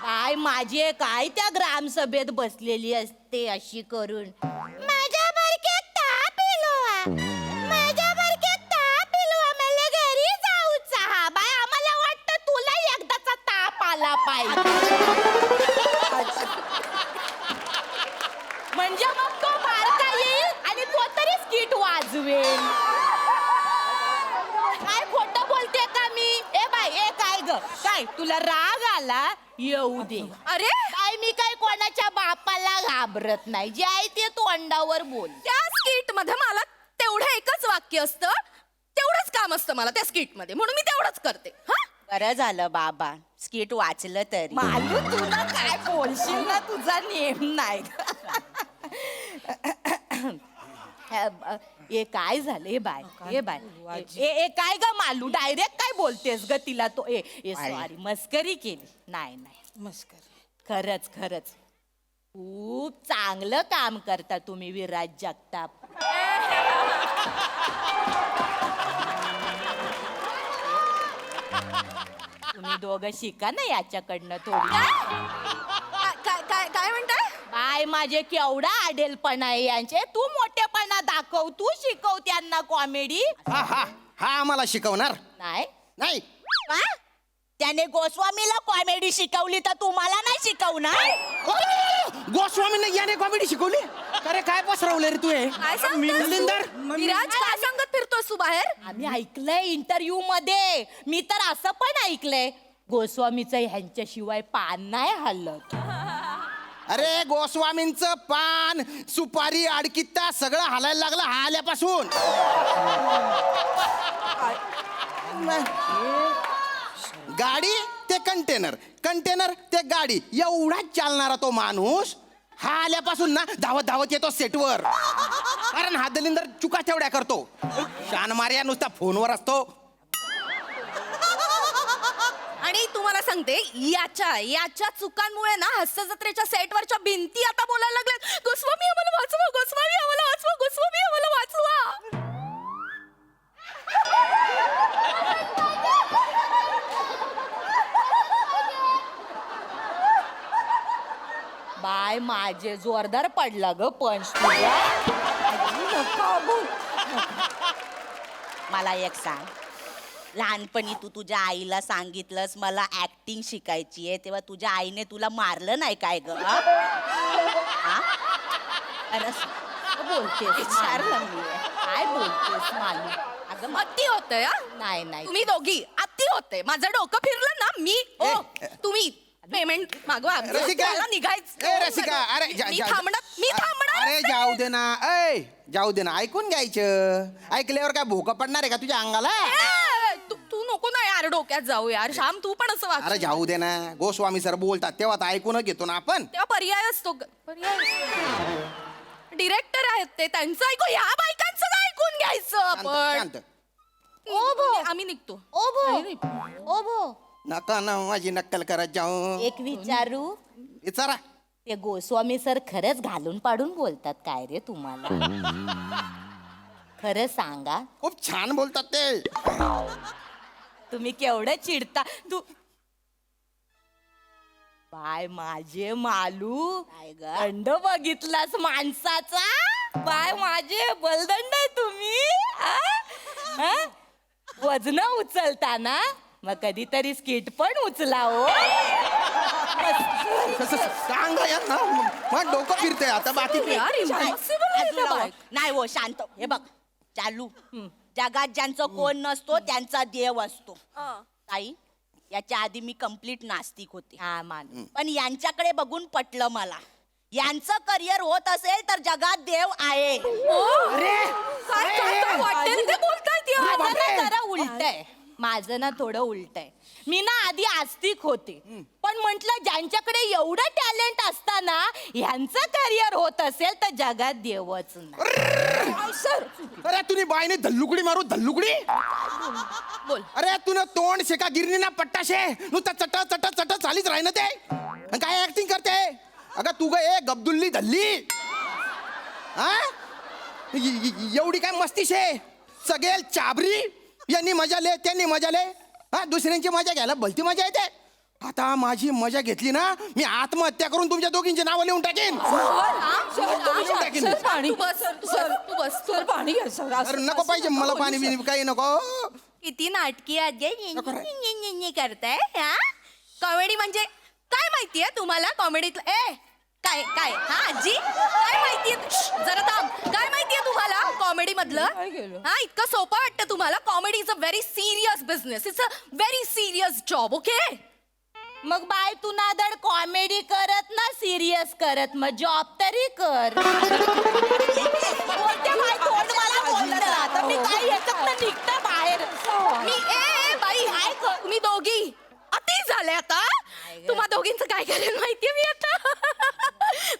काय माझे काय त्या ग्रामसभेत बसलेली असते अशी करून माझ्या बरक्यात ताप इलवा, माझ्या बरक्यात ताप इलवा, मला घरी जाऊचा. हा बाय आम्हाला वाटतं तुला एकदाचा ताप आला पाहिजे म्हणजे मग तो बारका येईल आणि तो तरी स्किट वाजवेल. काय खोटं बोलते का मी? ए बाय ए काय ग काय तुला राग आला येऊ दे. अरे काय मी काय कोणाच्या बापाला घाबरत नाही जे आहे ते तोंडावर बोल. त्या स्किट मध्ये मला तेवढं एकच वाक्य असतं, तेवढंच काम असतं मला त्या स्किट मध्ये, म्हणून मी तेवढंच करते. हा बरं झालं बाबा स्किट वाचलं तरी. मालू तुला काय बोलशील ना तुझा नेम नाही. ए काय झालं ए बाय ए बाय ए काय ग मालू डायरेक्ट काय बोलतेस ग तिला तो ए सॉरी मस्करी केली. नाही नाही मस्करी खरंच खरंच खूप चांगलं काम करता तुम्ही विराज जगताप. तुम्ही दोघं शिका ना याच्याकडनं थोडी. काय म्हणताय? बाय माझे केवढा आडेलपणा आहे यांचे. तू मोठेपणा दाखव तू शिकव त्यांना कॉमेडी. हा हा हा आम्हाला शिकवणार नाही नाही. का? त्याने गोस्वामीला कॉमेडी शिकवली तर तुम्हाला नाही शिकवणार? गोस्वामीने याने कॉमेडी शिकवली. अरे काय पसरवलं रे तू हे? काय सांगतोस? मिलिंदर विराज काय सांगत फिरतोस तू बाहेर? आम्ही ऐकलंय इंटरव्ह्यू मध्ये. मी तर असं पण ऐकलंय गोस्वामीचं ह्यांच्याशिवाय पान नाही हलत. अरे गोस्वामींचं पान सुपारी अडकित्ता सगळं हालायला लागलं हा आल्यापासून. गाडी ते कंटेनर, कंटेनर ते गाडी एवढाच चालणारा तो माणूस हा आल्यापासून ना धावत धावत येतो सेटवर. कारण हा दलिंदर चुका तेवढ्या करतो. शान मार्या नुसता फोनवर असतो. आणि तुम्हाला सांगते याच्या चुकांमुळे ना हास्य जत्रेच्या सेटवरच्या भिंती आता बोलायला लागल्यात, गोस्वामी आम्हाला वाचवा, गोस्वामी आम्हाला वाचवा, गोस्वामी आम्हाला वाचवा. बाय माझे जोरदार पडला ग पंच तुझा. मला एक सांग लहानपणी तू तुझ्या आईला सांगितलंस मला ऍक्टिंग शिकायची आहे तेव्हा तुझ्या आईने तुला मारलं नाही काय ग? अरे बोलतेस विचारलं मी काय बोलतेस मालू? अगं अति होतंय हा? नाही नाही तुम्ही दोघी अति होते. माझं डोकं फिरलं ना मी तुम्ही पेमेंट मागवा. रसिका मला निघायचं. ए रसिका अरे मी थांबणार. अरे जाऊ दे ना. ऐ जाऊ दे ना ऐकून घ्यायचं. ऐकल्यावर काय भोका पडणार आहे का तुझ्या अंगाला? तू नको ना यार डोक्यात जाऊ यार. श्याम तू पण असं वाग. अरे जाऊ दे ना. गोस्वामी सर बोलतात तेव्हा तर ऐकून घेतो ना आपण. तेव्हा पर्याय असतो डिरेक्टर आहेत ते त्यांचं ऐकू. ह्या बायकांचं काय ऐकून घ्यायचं आपण? शांत. आम्ही निघतो. ओभो नका ना माझी नक्कल करत जाऊ. एक विचारू विचारा. ते गोस्वामी सर खरंच घालून पाडून बोलतात काय रे तुम्हाला? खरं सांगा. खूप छान बोलतात ते. तुम्ही केवढं चिडता तू. बाय माझे मालू दंड बघितलास माणसाचा? बाय माझे बलदंड आहे तुम्ही. वजन उचलताना मग कधीतरी स्किट पण उचला हो. सांग यार ना. मग डोकं फिरतंय आता बाकी यार impossible आहे त्या बायका. नाही हो शांत. हे बघ चालू जगात ज्यांचं कोण नसतो त्यांचा देव असतो. ताई याच्या आधी मी कंप्लीट नास्तिक होते. हा मान पण यांच्याकडे बघून पटलं मला यांचं करिअर होत असेल तर जगात देव आहे वाटेल ते बोलतायत या. माझं ना जरा उलट आहे माझं ना थोडं उलट आहे. मी ना आधी आस्तिक होते पण म्हंटल ज्यांच्याकडे एवढं टॅलेंट असताना ह्यांचं करिअर होत असेल तर जगात देवच नाही. सर अरे तुम्ही बाईने धल्लुकडी मारू धल्लुकडी बोल. अरे तुला तोंड शेका गिरणी ना पट्टाशे नुसतं चट चट चट चालीच राही ना ते आणि काय ऍक्टिंग करते अगं तू ग ए गब्दुल्ली धल्ली हा एवढी काय मस्तीशे सगळे चाबरी यांनी मजा ले त्यांनी मजा ले हा दुसऱ्यांची मजा घ्यायला भलती मजा येते. आता माझी मजा घेतली ना मी आत्महत्या करून तुमच्या दोघींची नावं लिहून टाकेन. सर पाणी तू बस सर पाणी घ्या सर अरे नको पाहिजे मला पाणी बिनी काही नको. किती नाटकी आजी करताय हा कॉमेडी म्हणजे काय माहितीये तुम्हाला कॉमेडीतलं ए काय काय हा आजी काय माहितीये जरा थांब काय माहितीये तुम्हाला कॉमेडी मधलं हा इतकं सोपं वाटतं तुम्हाला comedy is a very serious business it's a very serious job okay. मग बाय तू नादड कॉमेडी करत ना सिरियस करत मग जॉब तरी कर. बोलते बाय तोंड मला बोलत राहतं मी काय याच्यात निघतं बाहेर मी ए बाई हाय तुम्ही दोघी अति झाले आता तुम्हा दोघींचं काय करेल माहितीये मी आता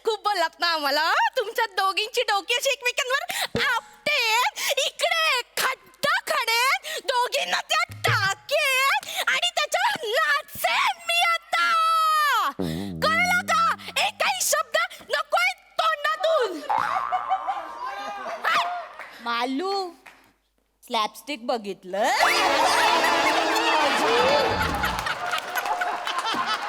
खूप बोललात ना आम्हाला तुमच्या दोघींची डोकी अशी एकमेकांवर आपटे इकडे खड्डा खडे दोघींना त्या टाकेन आणि त्याच्यावर नाचेन मी आता कळलं का एकही शब्द नकोय तोंडातून. मालू स्लॅपस्टिक बघितलं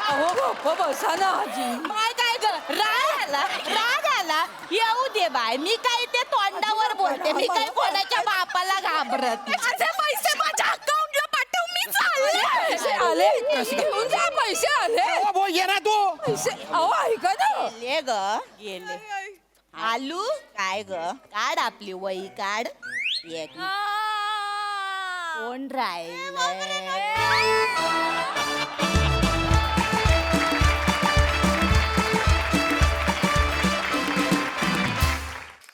अहो बसा ना आजी. काय काय ग राग आला येऊ दे बाय मी काय ते तोंडावर बोलते मी काय कोणाच्या बापाला घाबरत माझे पैसे माझ्या अकाउंटला पाठव मी पैसे आले घेऊन जा पैसे आले अहो, भाऊ, ये ना तू पैसे अहो ऐका ना गेले ग गेले. आलू काय ग काढ आपली वही काढ एक कोण राहिलंय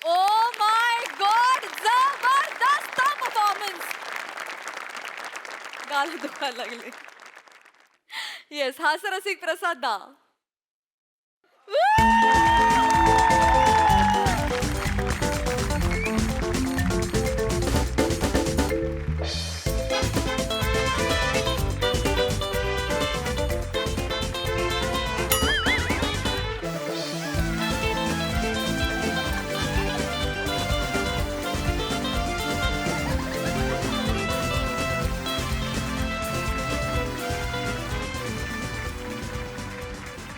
ओ माय गॉड जबरदस्त परफॉर्मन्स. गाल दुखायला लागले. येस हास्यरसिक प्रसाद दा.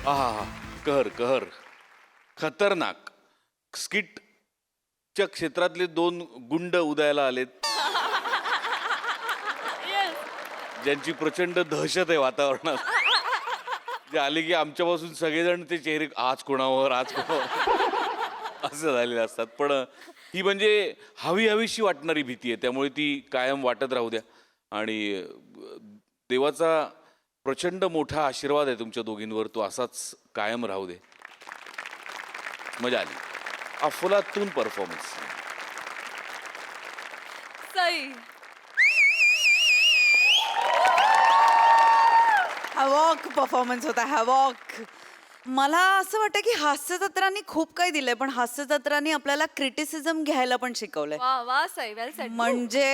आहा कहर कहर खतरनाक स्किटच्या क्षेत्रातले 2 गुंड उदयाला आलेत ज्यांची प्रचंड दहशत आहे वातावरणात. जे आले की आमच्यापासून सगळेजण ते चेहरे आज कोणावर असं झालेले असतात. पण ही म्हणजे हवीशी वाटणारी भीती आहे त्यामुळे ती कायम वाटत राहू द्या. आणि देवाचा प्रचंड मोठा आशीर्वाद आहे तुमच्या दोघींवर तो असाच कायम राहू दे. मजा आली अफलातून परफॉर्मन्स. सई हॅवॉक परफॉर्मन्स होता हॅवॉक. मला असं वाटतं की हास्यजत्रांनी खूप काही दिलंय पण हास्यजत्रांनी आपल्याला क्रिटिसिझम घ्यायला पण शिकवलंय. वा वा सई वेल सेड. म्हणजे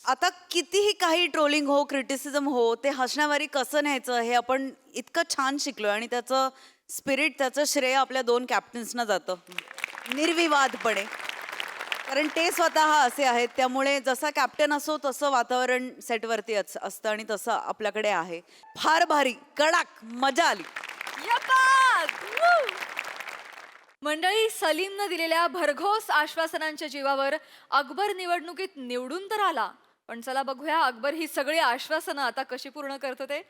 आता कितीही काही ट्रोलिंग हो क्रिटिसिझम हो ते हसण्यावारी कसं न्यायचं हे आपण इतकं छान शिकलोय आणि त्याचं स्पिरिट त्याचं श्रेय आपल्या 2 कॅप्टन्सना जातं निर्विवादपणे. कारण ते स्वतः असे आहेत त्यामुळे जसा कॅप्टन असो तसं वातावरण सेटवरती असतं आणि तसं आपल्याकडे आहे. फार भारी कडाक मजा आली. मंडळी सलीमनं दिलेल्या भरघोस आश्वासनांच्या जीवावर अकबर निवडणुकीत निवडून तर आला पण चला बघूया अकबर ही सगळी आश्वासनं आता कशी पूर्ण करतो ते.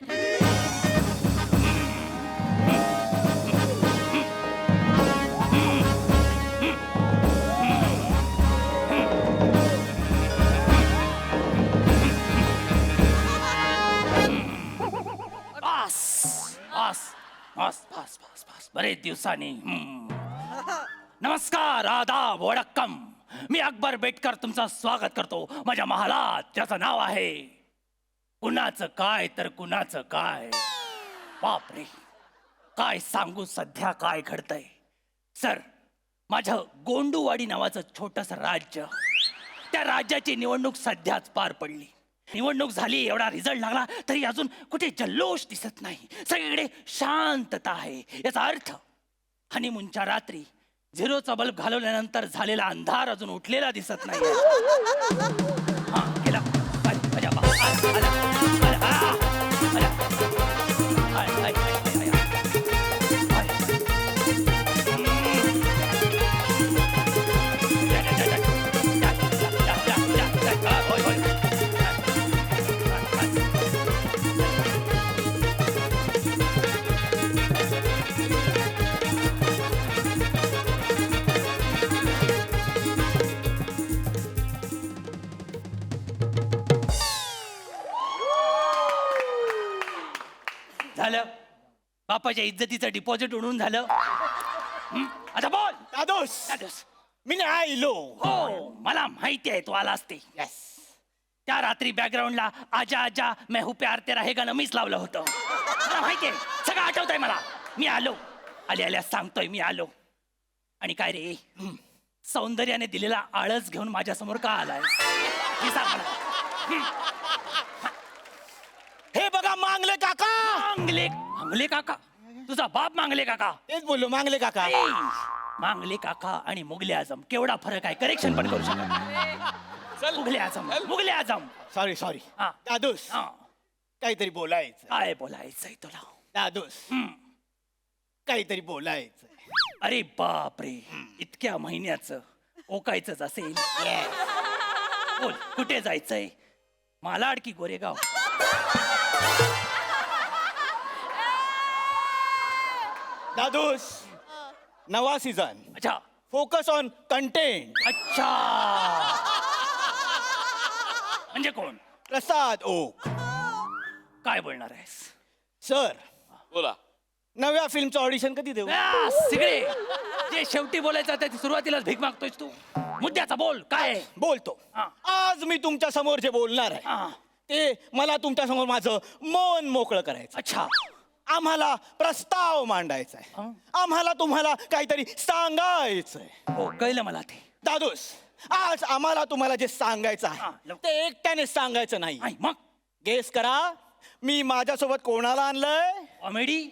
बस बस बस बस बस बस बरेच दिवसांनी नमस्कार, आदाब, वडक्कम. मी अकबर बेटकर तुमचं स्वागत करतो माझ्या महालात, ज्याचं नाव आहे कुणाचं काय तर कुणाचं काय. बापरे, काय सांगू सध्या काय घडतंय. सर, माझं गोंडूवाडी नावाचं छोटस राज्य, त्या राज्याची निवडणूक सध्याच पार पडली. निवडणूक झाली, एवढा रिझल्ट लागला तरी अजून कुठे जल्लोष दिसत नाही. सगळीकडे शांतता आहे. याचा अर्थ हनीमूनच्या रात्री झिरोचा बल्ब घालवल्यानंतर झालेला अंधार अजून उठलेला दिसत नाही. हा, गेला. आला, आला, आला, आला, आला, आला. I, I, I, I, I. I. जा, जा, जा, जा. जा, जा, जा, जा, जा. होय, होय. झालं, बापाच्या इज्जतीचं डिपॉझिट उडून झालं. आता बोल. दादोस, दादोस. मी नाही आलो. हो, मला माहिती आहे तू आला असते. त्या रात्री बॅकग्राऊंडला आजा आजा मैं हूं प्यार तेरा हे गाणं मीच लावलं होतं. मला माहिती आहे, सगळं आठवत आहे मला. मी आलो, आल्या आल्या सांगतोय मी आलो. आणि काय रे, सौंदर्याने दिलेला आळस घेऊन माझ्या समोर का आलाय? हे सांग मला. हे बघा मांगले काका. मांगले मांगले काका? तुझा बाप मांगले काका? तेच बोललो, मांगले काका. ए, मांगले काका आणि मुगले आजम केवढा फरक आहे, करेक्शन पण करू शकत. मुगले आजम, मुगले आजम. Sorry sorry. हा. दादोस, हा. काहीतरी बोलायचं. काय बोलायचंय तुला? दादोस, काहीतरी बोलायचं. अरे बापरे, इतक्या महिन्याचं ओकायचंच असेल. बोल, कुठे जायचंय? मालाड की गोरेगाव? दादोस, नवा सीझन, अच्छा फोकस ऑन कंटेंट. अच्छा. म्हणजे कोण? प्रसाद ओक. काय बोलणार आहेस? सर, बोला. नव्या फिल्मचं ऑडिशन कधी देऊ? सगळे जे शेवटी बोलायचं ते सुरुवातीलाच भीक मागतोयस तू. मुद्द्याचा बोल, काय आहे? बोलतो. हा. आज मी तुमच्या समोर जे बोलणार आहे हा. ते मला तुमच्या समोर माझं मन मोकळं करायचं. अच्छा. आम्हाला प्रस्ताव मांडायचा आहे. आम्हाला तुम्हाला काहीतरी सांगायचंय. हो, कळलं मला ते. दादोस, आज आम्हाला तुम्हाला जे सांगायचं हा, आहे लवकर. ते एकट्याने सांगायचं नाही. आई, मग गेस करा, मी माझ्यासोबत कोणाला आणलंय? कॉमेडी?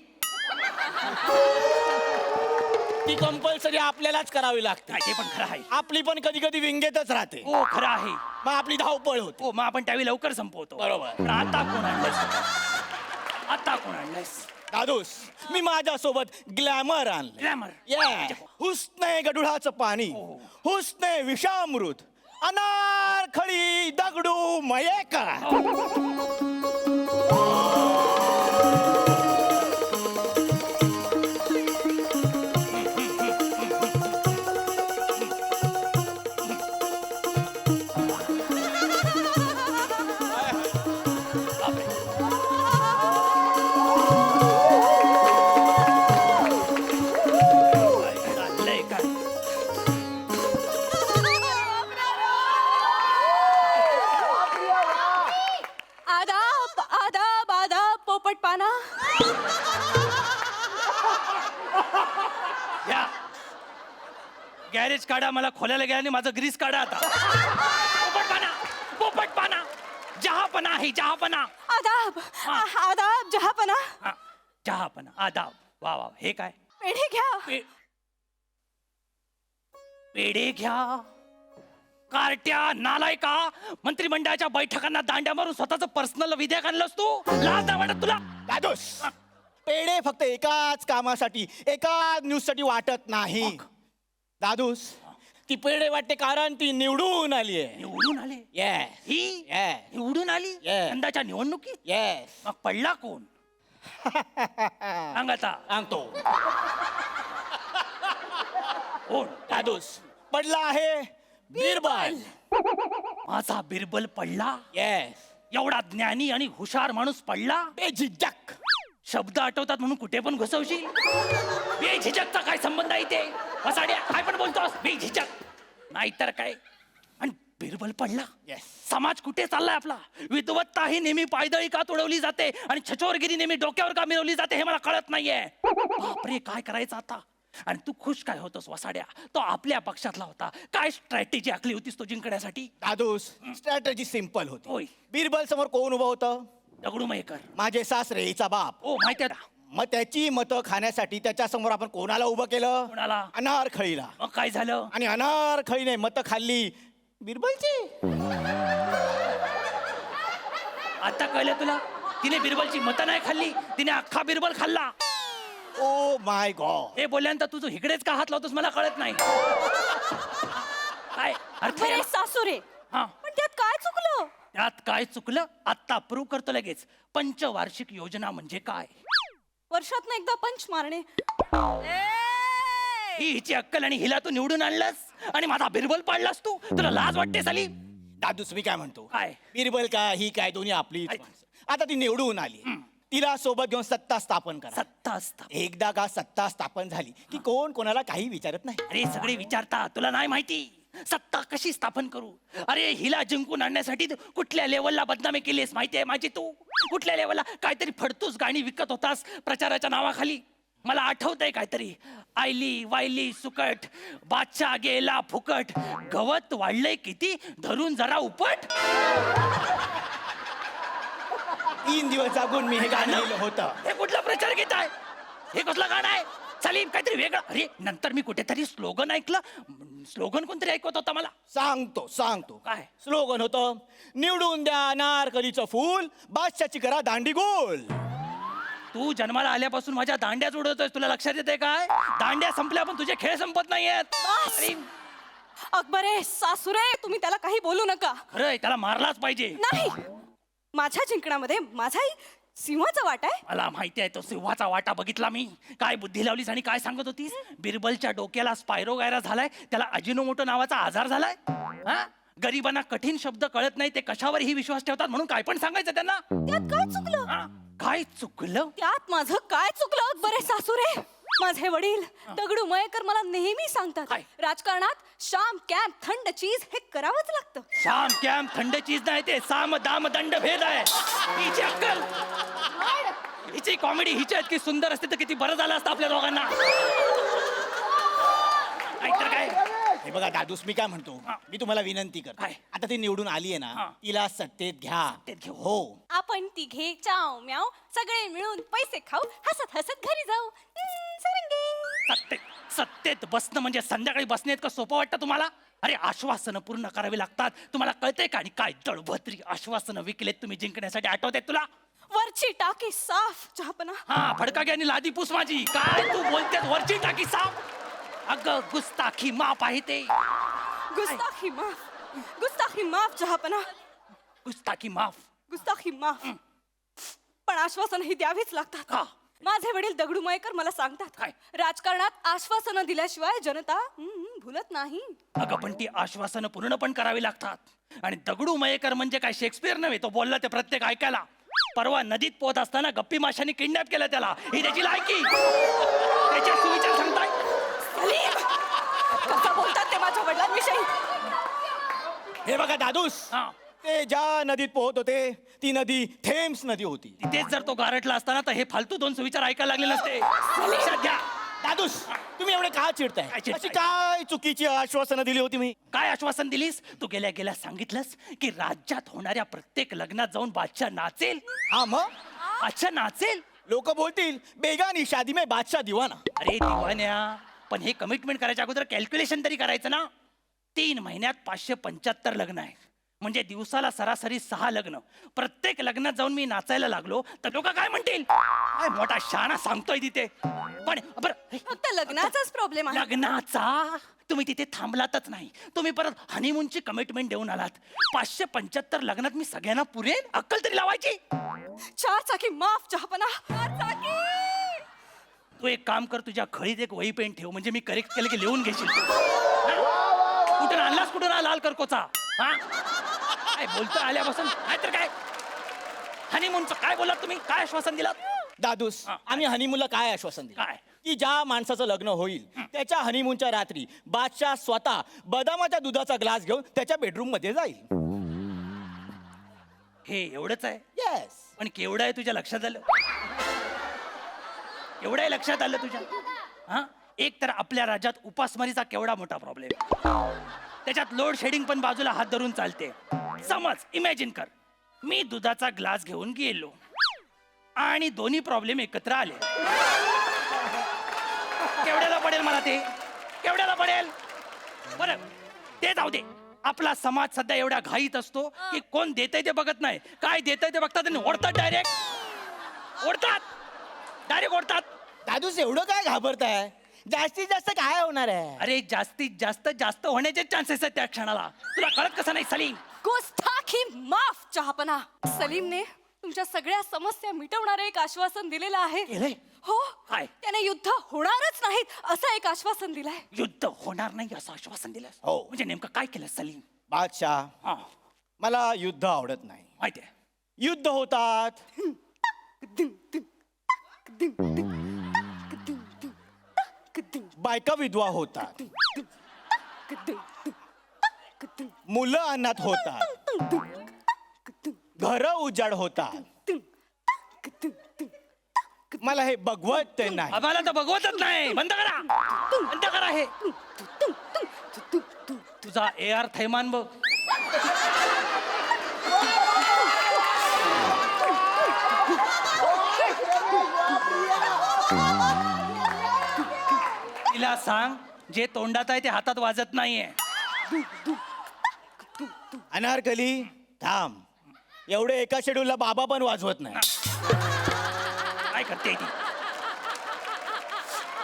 ती कंपल्सरी आपल्यालाच करावी लागते. ते पण खरं आहे. आपली पण कधी कधी विंगेतच राहते. हो, खरं आहे. मग आपली धावपळ होते. हो, मग आपण त्यावेळी लवकर संपवतो. बरोबर. पण आता कोण आणलंयस? आता कोण आणलंयस? दादोस, मी माझ्यासोबत ग्लॅमर आणलं. ग्लॅमर? हुस्ने गडुळाचं पाणी, हुस्ने विषामृत, अनारखळी दगडू मयेकर. चाललंय काय? आदाब आदाब आदाब पोपट पाना. या गॅरेज काढा, मला खोलायला गेला आणि माझं ग्रीस काढा आता. पोपटपाना, पोपटपाना, जहापना आहे जहापना. आदाब आदाब जहापना. हा, जहापना, आदाब. वा वा, हे काय? पेढे घ्या. पेढे घ्या? कार्ट्या, नालायका, मंत्रिमंडळाच्या बैठकांना दांड्या मारून स्वतःच पर्सनल विधेयक आणलंस तू? लाज नाही वाटत तुला? दादोस, पेढे फक्त एकाच कामासाठी, एकाच न्यूजसाठी वाटत नाही. दादूस, ती पेढे वाटते कारण ती निवडून आली आहे. निवडून आले? येस ही निवडून आली यंदाच्या निवडणुकीत? येस. मग पडला कोण? सांग आता. सांगतो. कोण? दादूस, पडला आहे बिरबल. माझा बिरबल पडला? येस. एवढा ज्ञानी आणि हुशार माणूस पडला? बेझिझक शब्द आठवतात म्हणून कुठे पण घुसवशील? बेझिजकचा काय संबंध आहे इथे? वसाड्या काय पण बोलतोस बेझिजक? नाहीतर काय. आणि बिरबल पडला. समाज कुठे चाललाय आपला? विद्वत्ता ही नेहमी पायदळी का तुडवली जाते आणि छचोरगिरी नेहमी डोक्यावर का मिरवली जाते हे मला कळत नाहीये. बापरे, काय करायचं आता? आणि तू खुश काय होतोस वसाड्या? तो आपल्या पक्षातला होता. काय स्ट्रॅटेजी आखली होतीस तो जिंकण्यासाठी? दादूस, स्ट्रॅटेजी सिंपल होती. होय. बिरबल समोर कोण उभं होतं? दगडू मयेकर. माझे सासरे, हिचा बाप. ओ माहिती आहे ना. मग त्याची मतं खाण्यासाठी त्याच्या समोर आपण कोणाला उभं केलं? कोणाला? अनारखळीला. मग काय झालं? आणि अनारखळीने मतं खाल्ली बिरबलची. आता कळलं तुला? तिने बिरबलची मतं नाही खाल्ली, तिने अख्खा बिरबल खाल्ला. Oh my God. हे बोलल्यानंतर तुझं इकडेच का हात लावतोस मला कळत नाही. काय अर्थ आहे? सासुरे, हा, पण त्यात काय चुकलं? त्यात काय चुकलं? आता प्रूव्ह करतो लगेच. पंचवार्षिक योजना म्हणजे काय? वर्षात एकदा पंच मारणे. ही हिची अक्कल आणि हिला तू निवडून आणलास आणि माझा बिरबल पाडलास तू. तुला लाज वाटते साली? दादूस, मी काय म्हणतो, काय? बिरबल का ही काय दोन्ही आपली आता ती निवडून आली. तिला सोबत घेऊन सत्ता स्थापन करा. सत्ता असता. एकदा का सत्ता स्थापन झाली की कोण कोणाला काही विचारत नाही. अरे सगळे विचारता, तुला नाही माहिती सत्ता कशी स्थापन करू? अरे हिला जिंकून आणण्यासाठी तू कुठल्या लेवलला बदनामी केलीस माहिती आहे माझी? तू कुठल्या लेवलला काहीतरी फडतूस गाणी विकत होतास प्रचाराच्या नावाखाली. मला आठवतंय काहीतरी, आयली वायली सुकट, बादशाह गेला फुकट, गवत वाढलंय किती धरून जरा उपट. 3 दिवस जागून मी हे गाणं लिहिलं होतं. हे कुठला प्रचार घेत आहे? हे कसलं गाणं आहे? चालेल काहीतरी वेगळं. अरे नंतर मी कुठेतरी स्लोगन ऐकलं. स्लोगन कोणतरी ऐकवत होता मला. सांगतो काय? स्लोगन होतं, निवडून द्या नारकलीचं फूल, बादशाची करा दांडी गोल. तू जन्माला आल्यापासून माझ्या दांड्याच उडवतोय, तुला लक्षात येते काय? दांड्या संपल्या पण तुझे खेळ संपत नाहीयेत. अरे अकबरे, सासुरे, तुम्ही त्याला काही बोलू नका. खरंय, त्याला मारलाच पाहिजे. नाही, माझ्या जिंकण्यामध्ये माझाही सिंहाचा वाटा आहे. मला माहिती आहे तो सिंहाचा वाटा बघितला मी. काय बुद्धी लावलीस आणि काय सांगत होतीस? बिरबलच्या डोक्याला स्पायरो गायरा झालाय, त्याला अजिनोमोटो नावाचा आजार झालाय. हा, गरिबांना कठीण शब्द कळत नाही, ते कशावरही विश्वास ठेवतात म्हणून काय पण सांगायचं त्यांना. त्यात काय चुकलं? हा, काय चुकलं? त्यात माझं काय चुकलं अकबरे सासुरे? माझे वडील दगडू मयेकर मला नेहमी सांगतात, काय? राजकारणात शाम कॅम्प थंड चीज हे करावंच लागतं. शाम कॅम्प थंड चीज नाही, ते साम दाम दंड भेद आहे. हिची अक्कल, हिची कॉमेडी हिची इतकी सुंदर असते तर किती बरं झालं असतं आपल्या दोघांना. नाहीतर काय? हे बघा दादूस, मी काय म्हणतो, मी तुम्हाला विनंती करतो, काय? आता ती निवडून आली आहे ना, तिला सत्तेत घ्या. सत्तेत घेऊ. हो. आपण तिघे चाव म्याव सगळे मिळून पैसे खाऊ, हसत हसत घरी जाऊ. सारंगी. सत्तेत बसणं म्हणजे संध्याकाळी बसणे इतकं सोपं वाटतं तुम्हाला? अरे आश्वासनं पूर्ण करावी लागतात, तुम्हाला कळतंय का? आणि काय दळभद्री आश्वासनं विकलेत तुम्ही जिंकण्यासाठी, आठवत आहेत तुला? वरची टाकी साफ चहापना. हा, फडकागी आणि लादी पूस माझी. काय तू बोलतेस वरची टाकी साफ? अगं गुस्ताखी माफ आहे ते. गुस्ताखी माफ, गुस्ताखी माफ चहापना, गुस्ताखी माफ. गुस्ताखी माफ. पण आश्वासन ही द्यावीच लागतात. का? माझे वडील दगडू मयेकर मला सांगतात, काय? राजकारणात आश्वासनं दिल्याशिवाय जनता भुलत नाही. अगं पण ती आश्वासनं पूर्ण पण करावी लागतात. आणि दगडू मयेकर म्हणजे काय शेक्सपियर नव्हे, तो बोलला ते प्रत्येक ऐकायला. परवा नदीत पोहत असताना गप्पी माशांनी किडनॅप केलं त्याला. ही त्याची लायकी, त्याच्या सुविचार सांगताय. सलीम, कसा बोलतात ते माझ्या वडिलांविषयी? हे बघा दादूस, हा, ते ज्या नदीत पोहत होते ती नदी थेम्स नदी होती. तिथेच जर तो गारटला असताना तर हे फालतू 2 सुविचार ऐकायला लागले नसते. लक्षात घ्या. दादूस, तुम्ही एवढे का चिडताय? काय चिडताय? अशी काय चुकीची आश्वासनं दिली होती मी? काय आश्वासन दिलीस तू? गेल्या गेल्या सांगितलंस की राज्यात होणाऱ्या प्रत्येक लग्नात जाऊन बादशाह नाचेल. हा, मग अच्छा नाचेल. लोक बोलतील बेगानी शादी में बादशाह दिवाना. अरे दिवान्या, पण हे कमिटमेंट करायच्या अगोदर कॅल्क्युलेशन तरी करायचं ना. 3 महिन्यात 575 लग्न आहे, म्हणजे दिवसाला सरासरी 6 लग्न. प्रत्येक लग्नात जाऊन मी नाचायला लागलो तर लोक काय म्हणतील? काय मोठा शहाणा सांगतोय तिथे. पण बरं, फक्त लग्नाचाच प्रॉब्लेम आहे. लग्नाचा तुम्ही तिथे थांबलातच नाही, तुम्ही परत हनीमूनची कमिटमेंट देऊन आलात. 575 लग्नात मी सगळ्यांना पुरेन? अक्कल तरी लावायची. 4 चाकी माफ चहापना. 4 चाकी. तू एक काम कर, तुझ्या खळीत एक वही पेन ठेव, म्हणजे मी करेक्ट केलं की लिहून घेशील. कुठून आणलास, कुठून लाल करकोचा? हा, काय बोलतो आल्यापासून? नाहीतर काय? हनीमूनचं काय बोलात तुम्ही? काय आश्वासन दिलात? दादूस आम्ही हनीमूनला काय आश्वासन दिलं काय? की ज्या माणसाचं लग्न होईल त्याच्या हनीमूनच्या रात्री बादशाह स्वतः बदामाच्या दुधाचा ग्लास घेऊन त्याच्या बेडरूम मध्ये जाईल. हे एवढंच आहे? येस. पण केवढं आहे तुझ्या लक्षात आलं? एवढं आहे लक्षात आलं तुझ्या? हा, एक तर आपल्या राज्यात उपासमारीचा केवढा मोठा प्रॉब्लेम, त्याच्यात लोड शेडिंग पण बाजूला हात धरून चालते. समज इमॅजिन कर, मी दुधाचा ग्लास घेऊन गेलो आणि दोन्ही प्रॉब्लेम एकत्र आले. केवढ्याला पडेल मला ते? केवढ्याला पडेल? बरं ते जाऊ दे. आपला समाज सध्या एवढा घाईत असतो की कोण देतंय ते बघत नाही, काय देतंय ते बघतात आणि ओढतात डायरेक्ट. ओढतात. दादूस एवढं काय घाबरताय? जास्तीत जास्त काय होणार आहे? अरे जास्तीत जास्त होण्याचे चान्सेस आहेत त्या क्षणाला. तुला कळत कसं नाही सलीम? गोष्टाखी माफ चहापना. सलीमने तुमच्या सगळ्या समस्या मिटवणारं एक आश्वासन दिलेलं आहे. केलंय? हो. काय? त्याने युद्ध होणारच नाहीत असं एक आश्वासन दिलंय. युद्ध होणार नाही असं आश्वासन दिलं? हो. म्हणजे नेमकं काय केलं सलीम? बादशाह हा, मला युद्ध आवडत नाही. माहितीये. युद्ध होतात, बायका विधवा होतात, मुलं अनाथ होतात, घर उजाड होतात. मला हे बघवत नाही. आम्हाला तर बघवतच नाही. बंद करा हे. तुझा AR थैमान बघ. तिला सांग, जे तोंडात आहे ते हातात वाजत नाहीये. अनारकली थांब. एवढे एका शेड्यूलला बाबा पण वाजवत नाही. काय करते ती?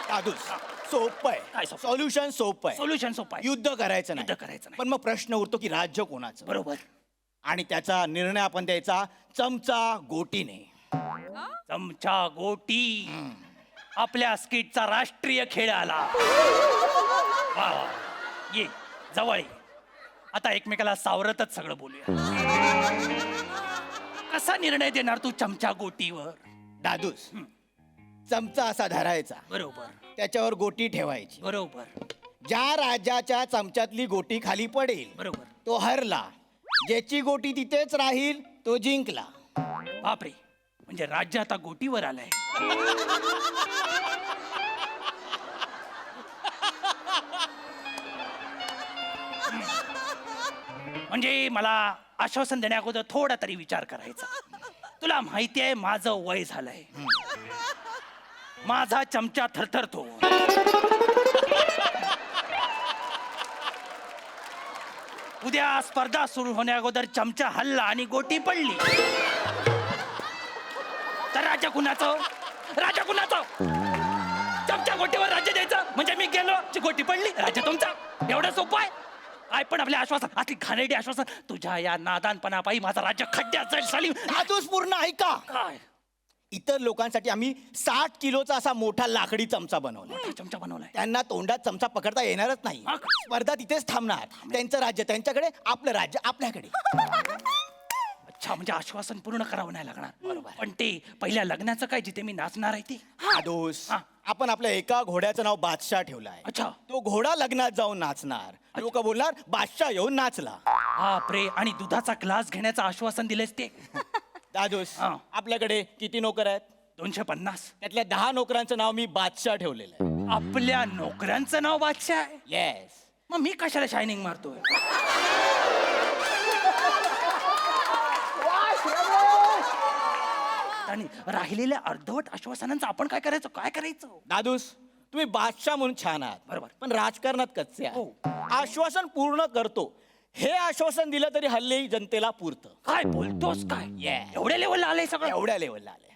दादूस सोपं काय आहे. सोपं? सॉल्युशन सोपं आहे. सोल्युशन सोपं आहे. युद्ध करायचं युद्ध नाही. करायचं नाही. पण मग प्रश्न उरतो की राज्य कोणाचं? बरोबर. आणि त्याचा निर्णय आपण द्यायचा चमचा गोटीने. चमचा गोटी आपल्या स्किटचा राष्ट्रीय खेळ आला. वा वा. ये जवळ ये. आता एकमेकाला सावरतच सगळं बोलूया. कसा निर्णय देणार तू चमचा गोटीवर? दादूस चमचा असा धरायचा, बरोबर त्याच्यावर गोटी ठेवायची. बरोबर ज्या राजाच्या चमच्यातली गोटी खाली पडेल बरोबर. तो हरला. ज्याची गोटी तिथेच राहील तो जिंकला. बापरे, म्हणजे राज्य आता गोटीवर आलंय. म्हणजे मला आश्वासन देण्या अगोदर थोडा तरी विचार करायचा. तुला माहिती आहे माझं वय झालंय. माझा चमचा थरथरतो. उद्या स्पर्धा सुरू होण्या अगोदर चमचा हल्ला आणि गोटी पडली तर राजा कुणाचं? चमचा गोटीवर राज्य द्यायचं म्हणजे मी गेलो, गोटी पडली, राज्य तुमचा. एवढं सोपं आहे काय? पण आपल्या आश्वासन, असली घाणेरडी आश्वासन. तुझ्या या नादानपणापायी माझं राज्य खड्ड्यात जाईल सलीम. दादूस पूर्ण ऐका. काय इतर लोकांसाठी आम्ही 60 किलोचा असा मोठा लाकडी चमचा बनवला. मोठा चमचा बनवलाय? त्यांना तोंडात चमचा पकडता येणारच नाही. मग? स्पर्धा तिथेच थांबणार. त्यांचं राज्य त्यांच्याकडे, आपलं राज्य आपल्याकडे. अच्छा, म्हणजे आश्वासन पूर्ण करावं नाही लागणार. बरोबर. पण ते पहिल्या लग्नाचं काय, जिथे मी नाचणार आहे ते? दादूस हा. आपण आपल्या एका घोड्याचं नाव बादशाह ठेवलं आहे. अच्छा. तो घोडा लग्नात जाऊन नाचणार. लोक बोलणार बादशाह येऊन नाचला. बापरे, आणि दुधाचा ग्लास घेण्याचं आश्वासन दिलेस ते? दादूस हा. आपल्याकडे किती नोकर आहेत? 250. त्यातल्या 10 नोकरांचं नाव मी बादशाह ठेवलेलं आहे. आपल्या नोकरांचं नाव बादशाह आहे? येस. मग मी कशाला शायनिंग मारतोय? आणि राहिलेल्या अर्धवट आश्वासनांचं आपण काय करायचं? दादूस तुम्ही बादशाह म्हणून छान आहात, बरोबर. पण राजकारणात कच्चे हो. आहात. आश्वासन पूर्ण करतो हे आश्वासन दिलं तरी हल्ली जनतेला पुरतं. काय बोलतोस काय? Yeah. एवढ्या लेवलला आलंय सगळं? एवढ्या लेवलला आले.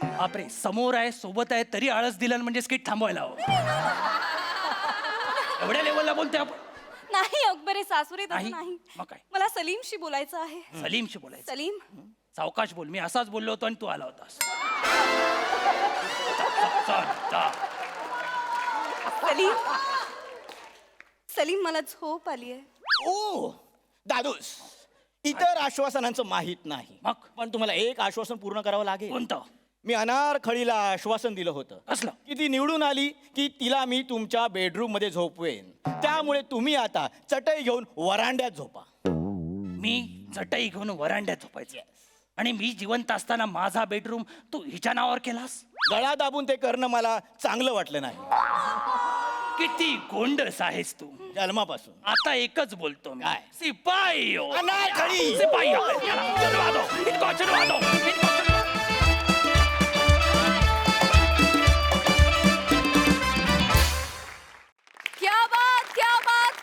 बापरे, समोर आहे, सोबत आहे, तरी आळस दिलं म्हणजे स्किट थांबवायला हवं. एवढ्या लेवलला बोलतोय आपण? नाही अकबरे सासुरे तसं नाही? नाही. मग काय? मला सलीमशी बोलायचं आहे. सलीमशी बोलायचं? सलीम सावकाश बोल. मी असाच बोललो होतो आणि तू आला होतास. चल. सलीम सलीम मला झोप आली आहे. ओ दादूस इतर आश्वासनांचं माहीत नाही मग? पण तुम्हाला एक आश्वासन पूर्ण करावं लागेल. कोणतं? मी अनारखळीला आश्वासन दिलं होतं कसलं? की ती निवडून आली की तिला मी तुमच्या बेडरूम मध्ये झोपवेन. त्यामुळे तुम्ही आता चटई घेऊन वरांड्यात झोपा. मी चटई घेऊन वरांड्यात झोपायचं आणि मी जिवंत असताना माझा बेडरूम तू हिच्या नावावर केलास? गळा दाबून ते करणं मला चांगलं वाटलं नाही किती गोंडस आहेस तू. जन्मापासून. आता एकच बोलतो मी. काय? सिपाही हो. अनारखळी. सिपाही हो. चलवा दो. इनको चलवा दो. इनको चलवा दो.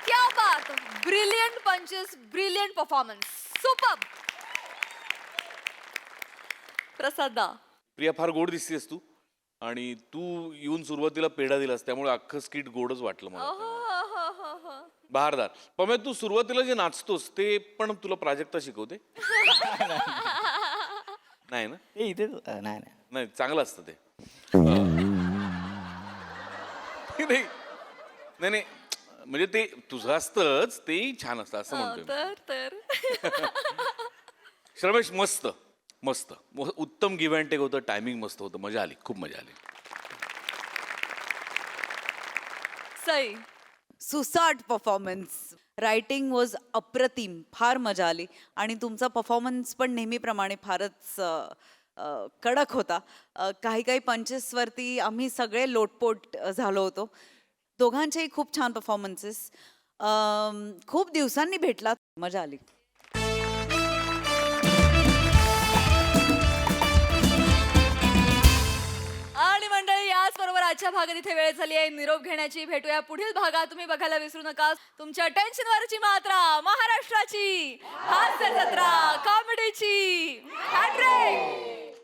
क्या बात ब्रिलियंट पंचेस, ब्रिलियंट परफॉर्मन्स, सुपर. प्रसादा, प्रिया फार गोड दिसतेस तू आणि तू येऊन सुरुवातीला पेढा दिलास त्यामुळे अख्खं स्किट गोडच वाटलं मला. बहारदार. पण तू सुरुवातीला जे नाचतोस ते पण तुला प्राजक्ता शिकवते? नाही ना? ते इथे नाही नाही चांगलं असतं ते. नाही नाही नाही, म्हणजे ते तुझं असतंच तेही छान असतं असं म्हणतोय. तर श्रमेश मस्त मस्त उत्तम गिव्ह अँड टेक होतं. टायमिंग मस्त होतं. मजा आली, खूप मजा आली. सई, सुसाट परफॉर्मन्स. रायटिंग वॉज अप्रतिम. फार मजा आली आणि तुमचा परफॉर्मन्स पण नेहमीप्रमाणे फारच कडक होता. काही काही पंचेसवरती आम्ही सगळे लोटपोट झालो होतो. दोघांचेही खूप छान परफॉर्मन्सेस. खूप दिवसांनी भेटलात. मजा आली. आणि मंडळी याचबरोबर आजच्या भागात इथे वेळ झाली आहे निरोप घेण्याची. भेटूया पुढील भागात. तुम्ही बघायला विसरू नका तुमच्या टेन्शनवरची मात्रा, महाराष्ट्राची हास्य जत्रा, कॉमेडीची हॅट्रिक.